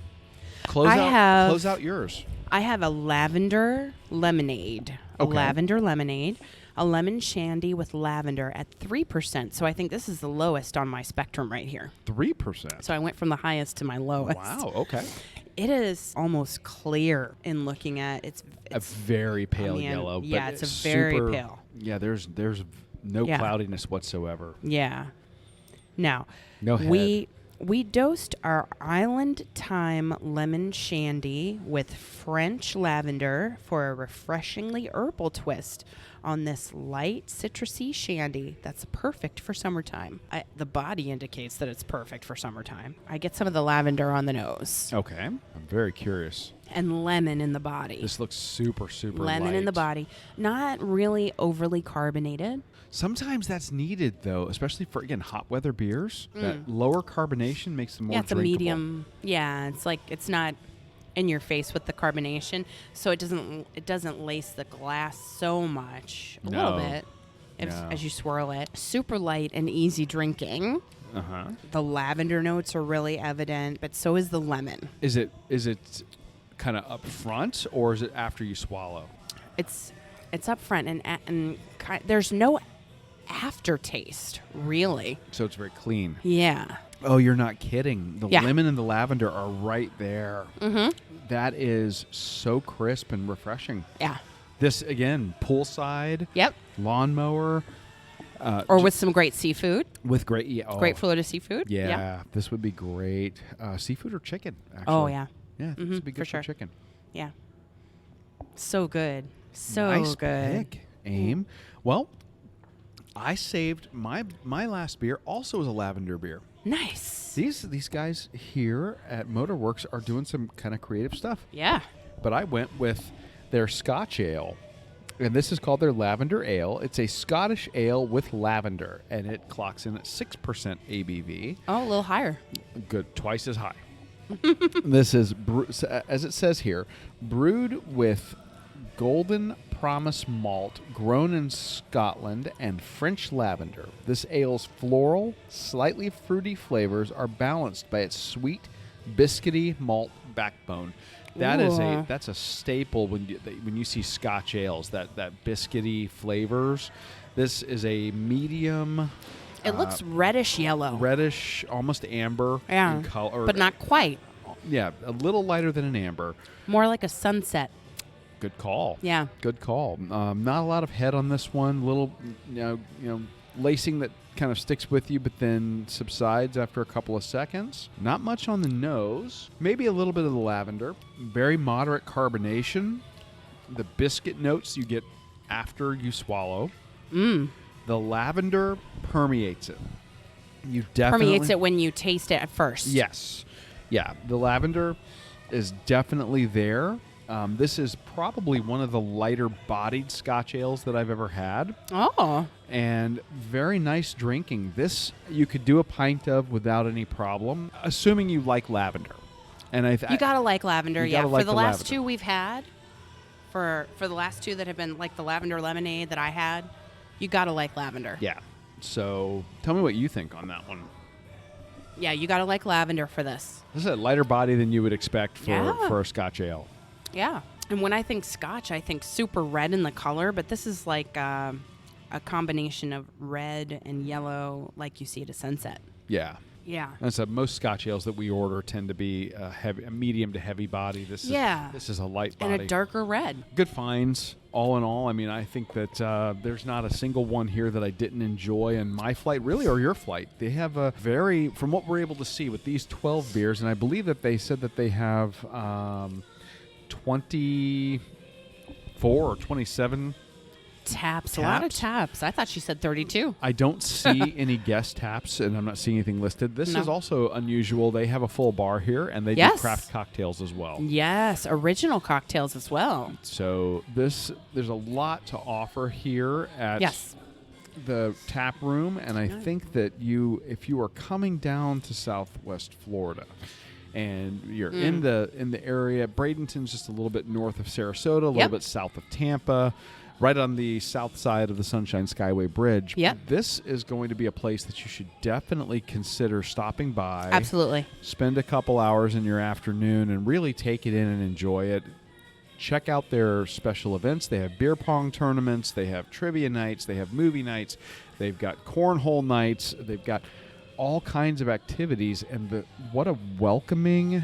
Speaker 4: close out yours.
Speaker 2: I have a lavender lemonade.
Speaker 4: Okay.
Speaker 2: A lavender lemonade. A lemon shandy with lavender at 3%. So I think this is the lowest on my spectrum right here.
Speaker 4: 3%.
Speaker 2: So I went from the highest to my lowest.
Speaker 4: Wow. Okay.
Speaker 2: It is almost clear in looking at it's
Speaker 4: A very pale yellow.
Speaker 2: Yeah,
Speaker 4: but
Speaker 2: it's a very
Speaker 4: super,
Speaker 2: pale.
Speaker 4: Yeah, there's no cloudiness whatsoever.
Speaker 2: Yeah. Now,
Speaker 4: No head.
Speaker 2: we dosed our Island Thyme Lemon Shandy with French lavender for a refreshingly herbal twist on this light citrusy shandy that's perfect for summertime. The body indicates that it's perfect for summertime. I get some of the lavender on the nose.
Speaker 4: Okay. I'm very curious.
Speaker 2: And lemon in the body.
Speaker 4: This looks super, super
Speaker 2: Lemon in the
Speaker 4: light.
Speaker 2: body. Not really overly carbonated.
Speaker 4: Sometimes that's needed, though, especially for, again, hot weather beers. That lower carbonation makes them more
Speaker 2: It's
Speaker 4: drinkable.
Speaker 2: a medium. Yeah, it's like it's not in your face with the carbonation, so it doesn't lace the glass so much. A little bit as you swirl it. Super light and easy drinking.
Speaker 4: Uh-huh.
Speaker 2: The lavender notes are really evident, but so is the lemon.
Speaker 4: Is it kind of up front, or is it after you swallow?
Speaker 2: It's up front and there's no aftertaste, really.
Speaker 4: So it's very clean.
Speaker 2: Yeah.
Speaker 4: Oh, you're not kidding. The
Speaker 2: Yeah.
Speaker 4: lemon and the lavender are right there. Mm-hmm. That is so crisp and refreshing.
Speaker 2: Yeah.
Speaker 4: This, again, poolside,
Speaker 2: Yep.
Speaker 4: lawnmower.
Speaker 2: Or with some great seafood.
Speaker 4: With great... Yeah,
Speaker 2: Great Florida seafood.
Speaker 4: Yeah, this would be great. Seafood or chicken, actually.
Speaker 2: Oh, yeah.
Speaker 4: Yeah, this would be good
Speaker 2: for sure.
Speaker 4: chicken.
Speaker 2: Yeah. So good. So
Speaker 4: Nice
Speaker 2: good.
Speaker 4: pick, Aim. Well, I saved my last beer also was a lavender beer.
Speaker 2: Nice.
Speaker 4: These guys here at Motorworks are doing some kind of creative stuff.
Speaker 2: Yeah.
Speaker 4: But I went with their Scotch ale. And this is called their Lavender Ale. It's a Scottish ale with lavender, and it clocks in at 6% ABV.
Speaker 2: Oh, a little higher.
Speaker 4: Good, twice as high. This is, as it says here, brewed with Golden Promise malt, grown in Scotland, and French lavender. This ale's floral, slightly fruity flavors are balanced by its sweet, biscuity malt backbone. That's a staple when you see Scotch ales, that biscuity flavors. This is a medium.
Speaker 2: It looks reddish yellow.
Speaker 4: Reddish, almost amber in color.
Speaker 2: But not quite.
Speaker 4: Yeah, a little lighter than an amber.
Speaker 2: More like a sunset.
Speaker 4: Good call.
Speaker 2: Yeah.
Speaker 4: Good call. Not a lot of head on this one. Little, lacing that kind of sticks with you, but then subsides after a couple of seconds. Not much on the nose. Maybe a little bit of the lavender. Very moderate carbonation. The biscuit notes you get after you swallow. The lavender permeates it. You definitely
Speaker 2: permeates it when you taste it at first.
Speaker 4: Yes. Yeah, the lavender is definitely there. This is probably one of the lighter bodied Scotch ales that I've ever had.
Speaker 2: Oh.
Speaker 4: And very nice drinking. This you could do a pint of without any problem, assuming you like lavender. And
Speaker 2: you gotta like lavender,
Speaker 4: yeah.
Speaker 2: For the last
Speaker 4: lavender.
Speaker 2: two we've had, for the last two that have been like the lavender lemonade that I had, you gotta like lavender.
Speaker 4: Yeah. So tell me what you think on that one.
Speaker 2: Yeah, you gotta like lavender for this.
Speaker 4: This is a lighter body than you would expect for a Scotch ale.
Speaker 2: Yeah. And when I think Scotch, I think super red in the color, but this is like a combination of red and yellow like you see at a sunset.
Speaker 4: Yeah.
Speaker 2: Yeah.
Speaker 4: And so most Scotch ales that we order tend to be a medium to heavy body. This is a light body.
Speaker 2: And a darker red.
Speaker 4: Good finds, all in all. I mean, I think that there's not a single one here that I didn't enjoy in my flight, really, or your flight. They have a very, from what we're able to see with these 12 beers, and I believe that they said that they have 24 or 27
Speaker 2: taps. A lot of taps. I thought she said 32.
Speaker 4: I don't see any guest taps, and I'm not seeing anything listed. This is also unusual. They have a full bar here, and they do craft cocktails as well.
Speaker 2: Yes, original cocktails as well.
Speaker 4: So there's a lot to offer here at the tap room, and I think that if you are coming down to Southwest Florida, and you're in the area, Bradenton's just a little bit north of Sarasota, a little bit south of Tampa, right on the south side of the Sunshine Skyway Bridge.
Speaker 2: Yep.
Speaker 4: This is going to be a place that you should definitely consider stopping by.
Speaker 2: Absolutely.
Speaker 4: Spend a couple hours in your afternoon and really take it in and enjoy it. Check out their special events. They have beer pong tournaments. They have trivia nights. They have movie nights. They've got cornhole nights. They've got all kinds of activities. And what a welcoming,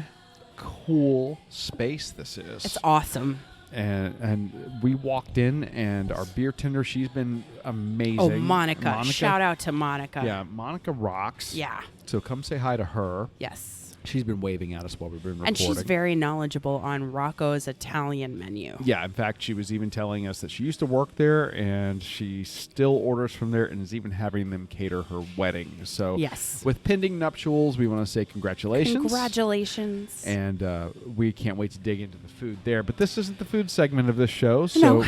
Speaker 4: cool space this is.
Speaker 2: It's awesome.
Speaker 4: And we walked in, and our beer tender, she's been amazing.
Speaker 2: Oh, Monica. Shout out to Monica.
Speaker 4: Yeah, Monica rocks.
Speaker 2: Yeah.
Speaker 4: So come say hi to her.
Speaker 2: Yes.
Speaker 4: She's been waving at us while we've been recording.
Speaker 2: And she's very knowledgeable on Rocco's Italian menu.
Speaker 4: Yeah, in fact, she was even telling us that she used to work there, and she still orders from there and is even having them cater her wedding. So with pending nuptials, we want to say congratulations.
Speaker 2: Congratulations.
Speaker 4: And we can't wait to dig into the food there. But this isn't the food segment of this show, so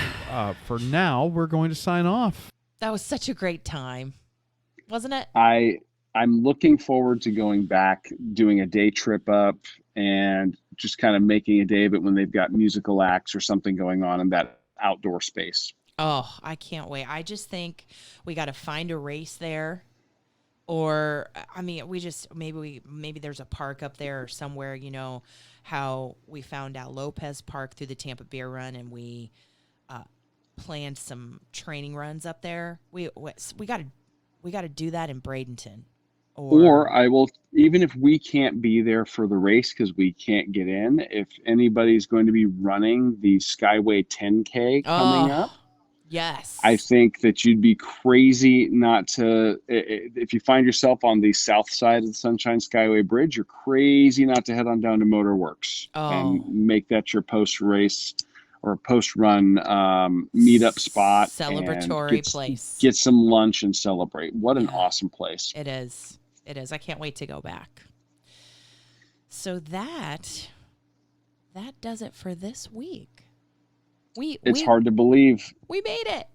Speaker 4: for now, we're going to sign off.
Speaker 2: That was such a great time, wasn't it?
Speaker 3: I'm looking forward to going back, doing a day trip up, and just kind of making a day of it when they've got musical acts or something going on in that outdoor space.
Speaker 2: Oh, I can't wait. I just think we got to find a race there. Or, I mean, maybe there's a park up there or somewhere, you know, how we found out Lopez Park through the Tampa Beer Run, and we planned some training runs up there. We got to do that in Bradenton.
Speaker 3: Or I will, even if we can't be there for the race because we can't get in, if anybody's going to be running the Skyway 10K coming up,
Speaker 2: yes,
Speaker 3: I think that you'd be crazy not to, if you find yourself on the south side of the Sunshine Skyway Bridge, you're crazy not to head on down to Motorworks and make that your post-race or post-run meetup spot.
Speaker 2: Celebratory place.
Speaker 3: Get some lunch and celebrate. What an awesome place.
Speaker 2: It is. It is. I can't wait to go back. So that does it for this week.
Speaker 3: It's hard to believe.
Speaker 2: We made it.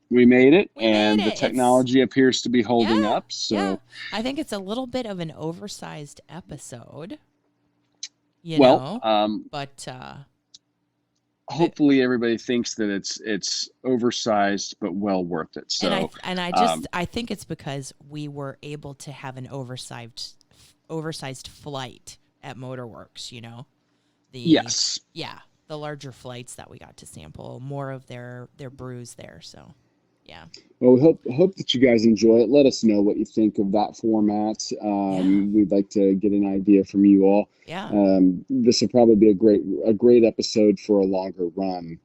Speaker 3: We made it, and the technology appears to be holding up. So
Speaker 2: I think it's a little bit of an oversized episode. But
Speaker 3: hopefully everybody thinks that it's oversized but well worth it. So
Speaker 2: I think it's because we were able to have an oversized flight at Motorworks, you know.
Speaker 3: Yes.
Speaker 2: The larger flights that we got to sample, more of their brews there. So, yeah.
Speaker 3: Well, we hope that you guys enjoy it. Let us know what you think of that format. We'd like to get an idea from you all.
Speaker 2: Yeah.
Speaker 3: This will probably be a great episode for a longer run.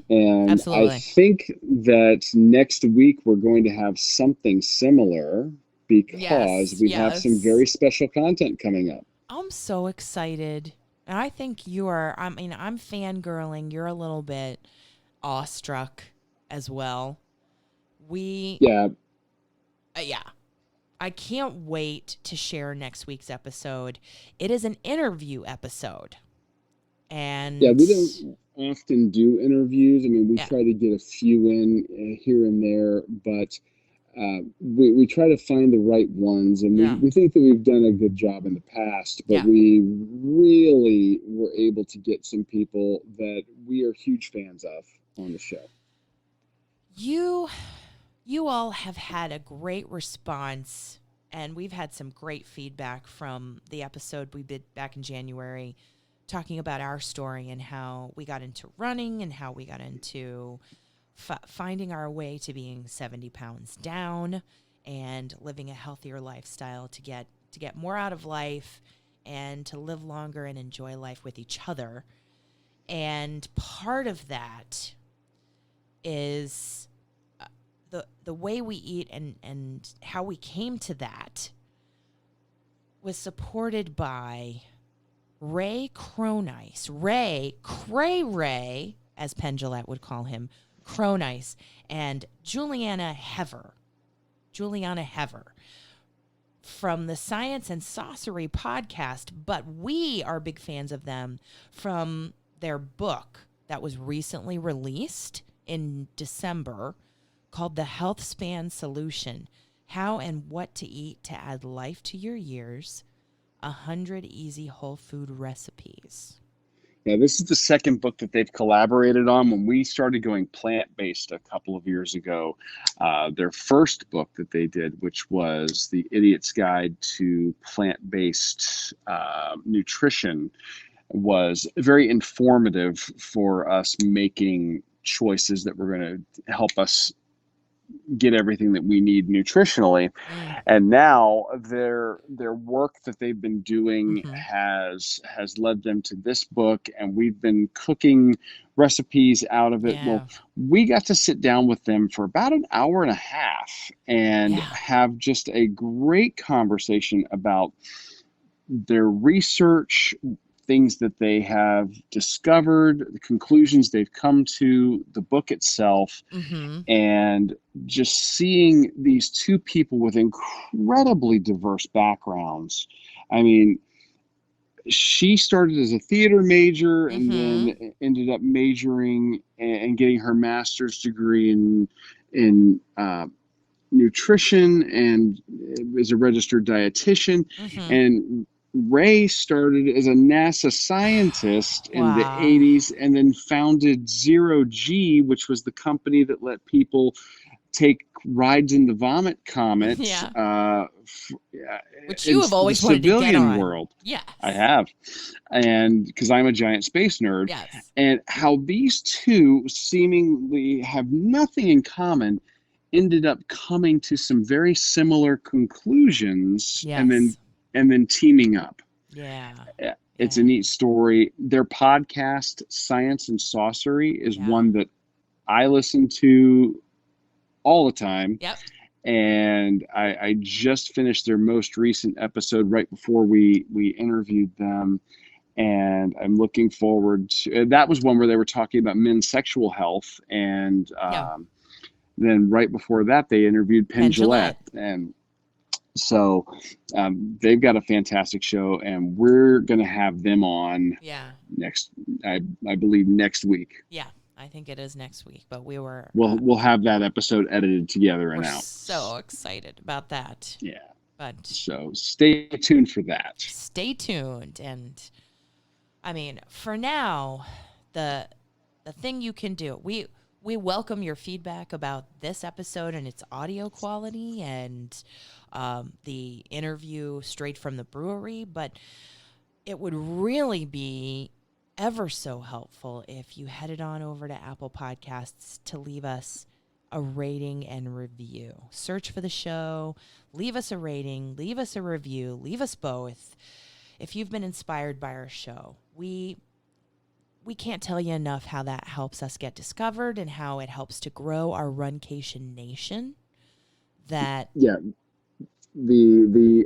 Speaker 3: And
Speaker 2: Absolutely.
Speaker 3: I think that next week we're going to have something similar because we have some very special content coming up.
Speaker 2: I'm so excited. And I think you are, I'm fangirling. You're a little bit awestruck as well.
Speaker 3: Yeah.
Speaker 2: I can't wait to share next week's episode. It is an interview episode. And
Speaker 3: yeah, we don't often do interviews. I mean, we try to get a few in here and there, but we try to find the right ones, and we think that we've done a good job in the past, but we really were able to get some people that we are huge fans of on the show.
Speaker 2: You all have had a great response, and we've had some great feedback from the episode we did back in January, talking about our story and how we got into running and how we got into finding our way to being 70 pounds down and living a healthier lifestyle to get more out of life and to live longer and enjoy life with each other. And part of that is the way we eat and how we came to that was supported by Ray Cronice. Ray, as Penn Jillette would call him, Cronice, and Juliana Hever from the Science and Saucery podcast, but we are big fans of them from their book that was recently released in December called The Health Span Solution: How and What to Eat to Add Life to Your Years, 100 Easy Whole Food Recipes.
Speaker 3: Yeah, this is the second book that they've collaborated on. When we started going plant-based a couple of years ago, their first book that they did, which was The Idiot's Guide to Plant-Based Nutrition, was very informative for us making choices that were going to help us get everything that we need nutritionally. And now their work that they've been doing has led them to this book, and we've been cooking recipes out of it. Well, we got to sit down with them for about an hour and a half and have just a great conversation about their research, things that they have discovered, the conclusions they've come to, the book itself, and just seeing these two people with incredibly diverse backgrounds. I mean, she started as a theater major and then ended up majoring and getting her master's degree in nutrition and is a registered dietitian. And Ray started as a NASA scientist in the 80s and then founded Zero G, which was the company that let people take rides in the Vomit Comet.
Speaker 2: Which you have always wanted to get on.
Speaker 3: World.
Speaker 2: Yes.
Speaker 3: I have. And because I'm a giant space nerd. Yes. And how these two seemingly have nothing in common ended up coming to some very similar conclusions and then teaming up. It's a neat story. Their podcast, Science and Saucery, is one that I listen to all the time. And I just finished their most recent episode right before we interviewed them. And I'm looking forward to that. Was one where they were talking about men's sexual health. And then right before that, they interviewed Penn Jillette. And so they've got a fantastic show, and we're going to have them on next, I believe next week.
Speaker 2: I think it is next week, but
Speaker 3: we'll have that episode edited together and out.
Speaker 2: So excited about that. But
Speaker 3: so stay tuned for that.
Speaker 2: Stay tuned. And I mean, for now, the thing you can do, we welcome your feedback about this episode and its audio quality and the interview straight from the brewery, but it would really be ever so helpful if you headed on over to Apple Podcasts to leave us a rating and review. Search for the show, leave us a rating, leave us a review, leave us both. If you've been inspired by our show, we can't tell you enough how that helps us get discovered and how it helps to grow our Runcation Nation. That
Speaker 3: Yeah, the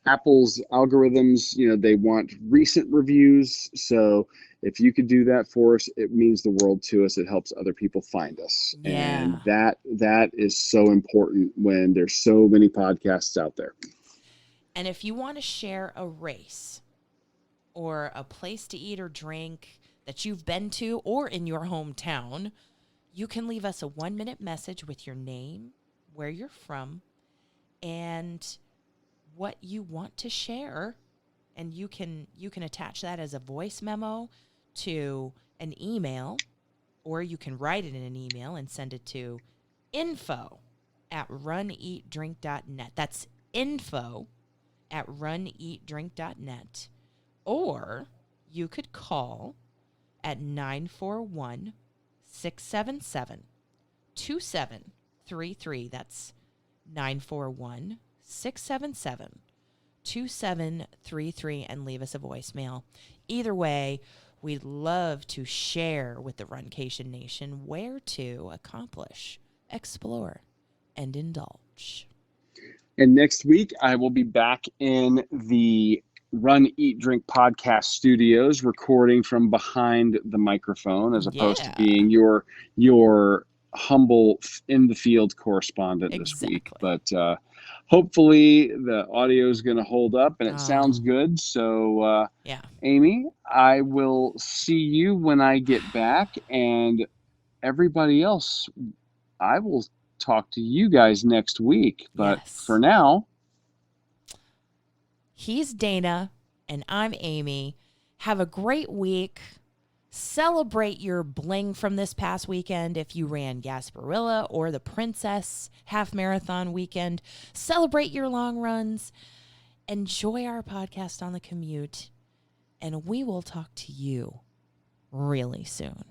Speaker 3: Apple's algorithms, they want recent reviews. So if you could do that for us, it means the world to us. It helps other people find us.
Speaker 2: Yeah.
Speaker 3: And that is so important when there's so many podcasts out there.
Speaker 2: And if you want to share a race or a place to eat or drink that you've been to or in your hometown, you can leave us a 1-minute message with your name, where you're from, and what you want to share. And you can attach that as a voice memo to an email, or you can write it in an email and send it to info@runeatdrink.net. That's info@runeatdrink.net. Or you could call at 941-677-2733. That's 941-677-2733, and leave us a voicemail. Either way, we'd love to share with the Runcation Nation where to accomplish, explore, and indulge.
Speaker 3: And next week, I will be back in the Run, Eat, Drink podcast studios, recording from behind the microphone, as opposed to being your humble in the field correspondent this week. But hopefully the audio is going to hold up and it sounds good. So Amy, I will see you when I get back, and everybody else, I will talk to you guys next week. But for now,
Speaker 2: he's Dana, and I'm Amy. Have a great week. Celebrate your bling from this past weekend if you ran Gasparilla or the Princess Half Marathon Weekend. Celebrate your long runs. Enjoy our podcast on the commute. And we will talk to you really soon.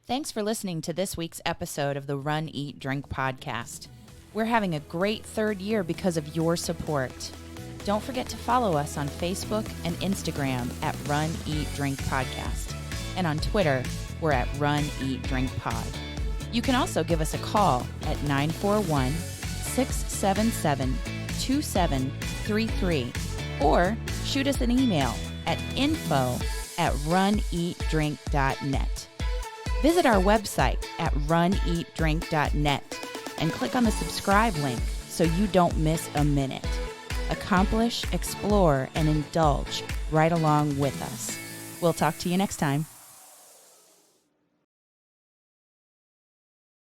Speaker 2: Thanks for listening to this week's episode of the Run, Eat, Drink podcast. We're having a great third year because of your support. Don't forget to follow us on Facebook and Instagram at Run, Eat, Drink Podcast. And on Twitter, we're at Run, Eat, Drink Pod. You can also give us a call at 941-677-2733 or shoot us an email at info@runeatdrink.net. Visit our website at runeatdrink.net and click on the subscribe link so you don't miss a minute. Accomplish, explore, and indulge right along with us. We'll talk to you next time.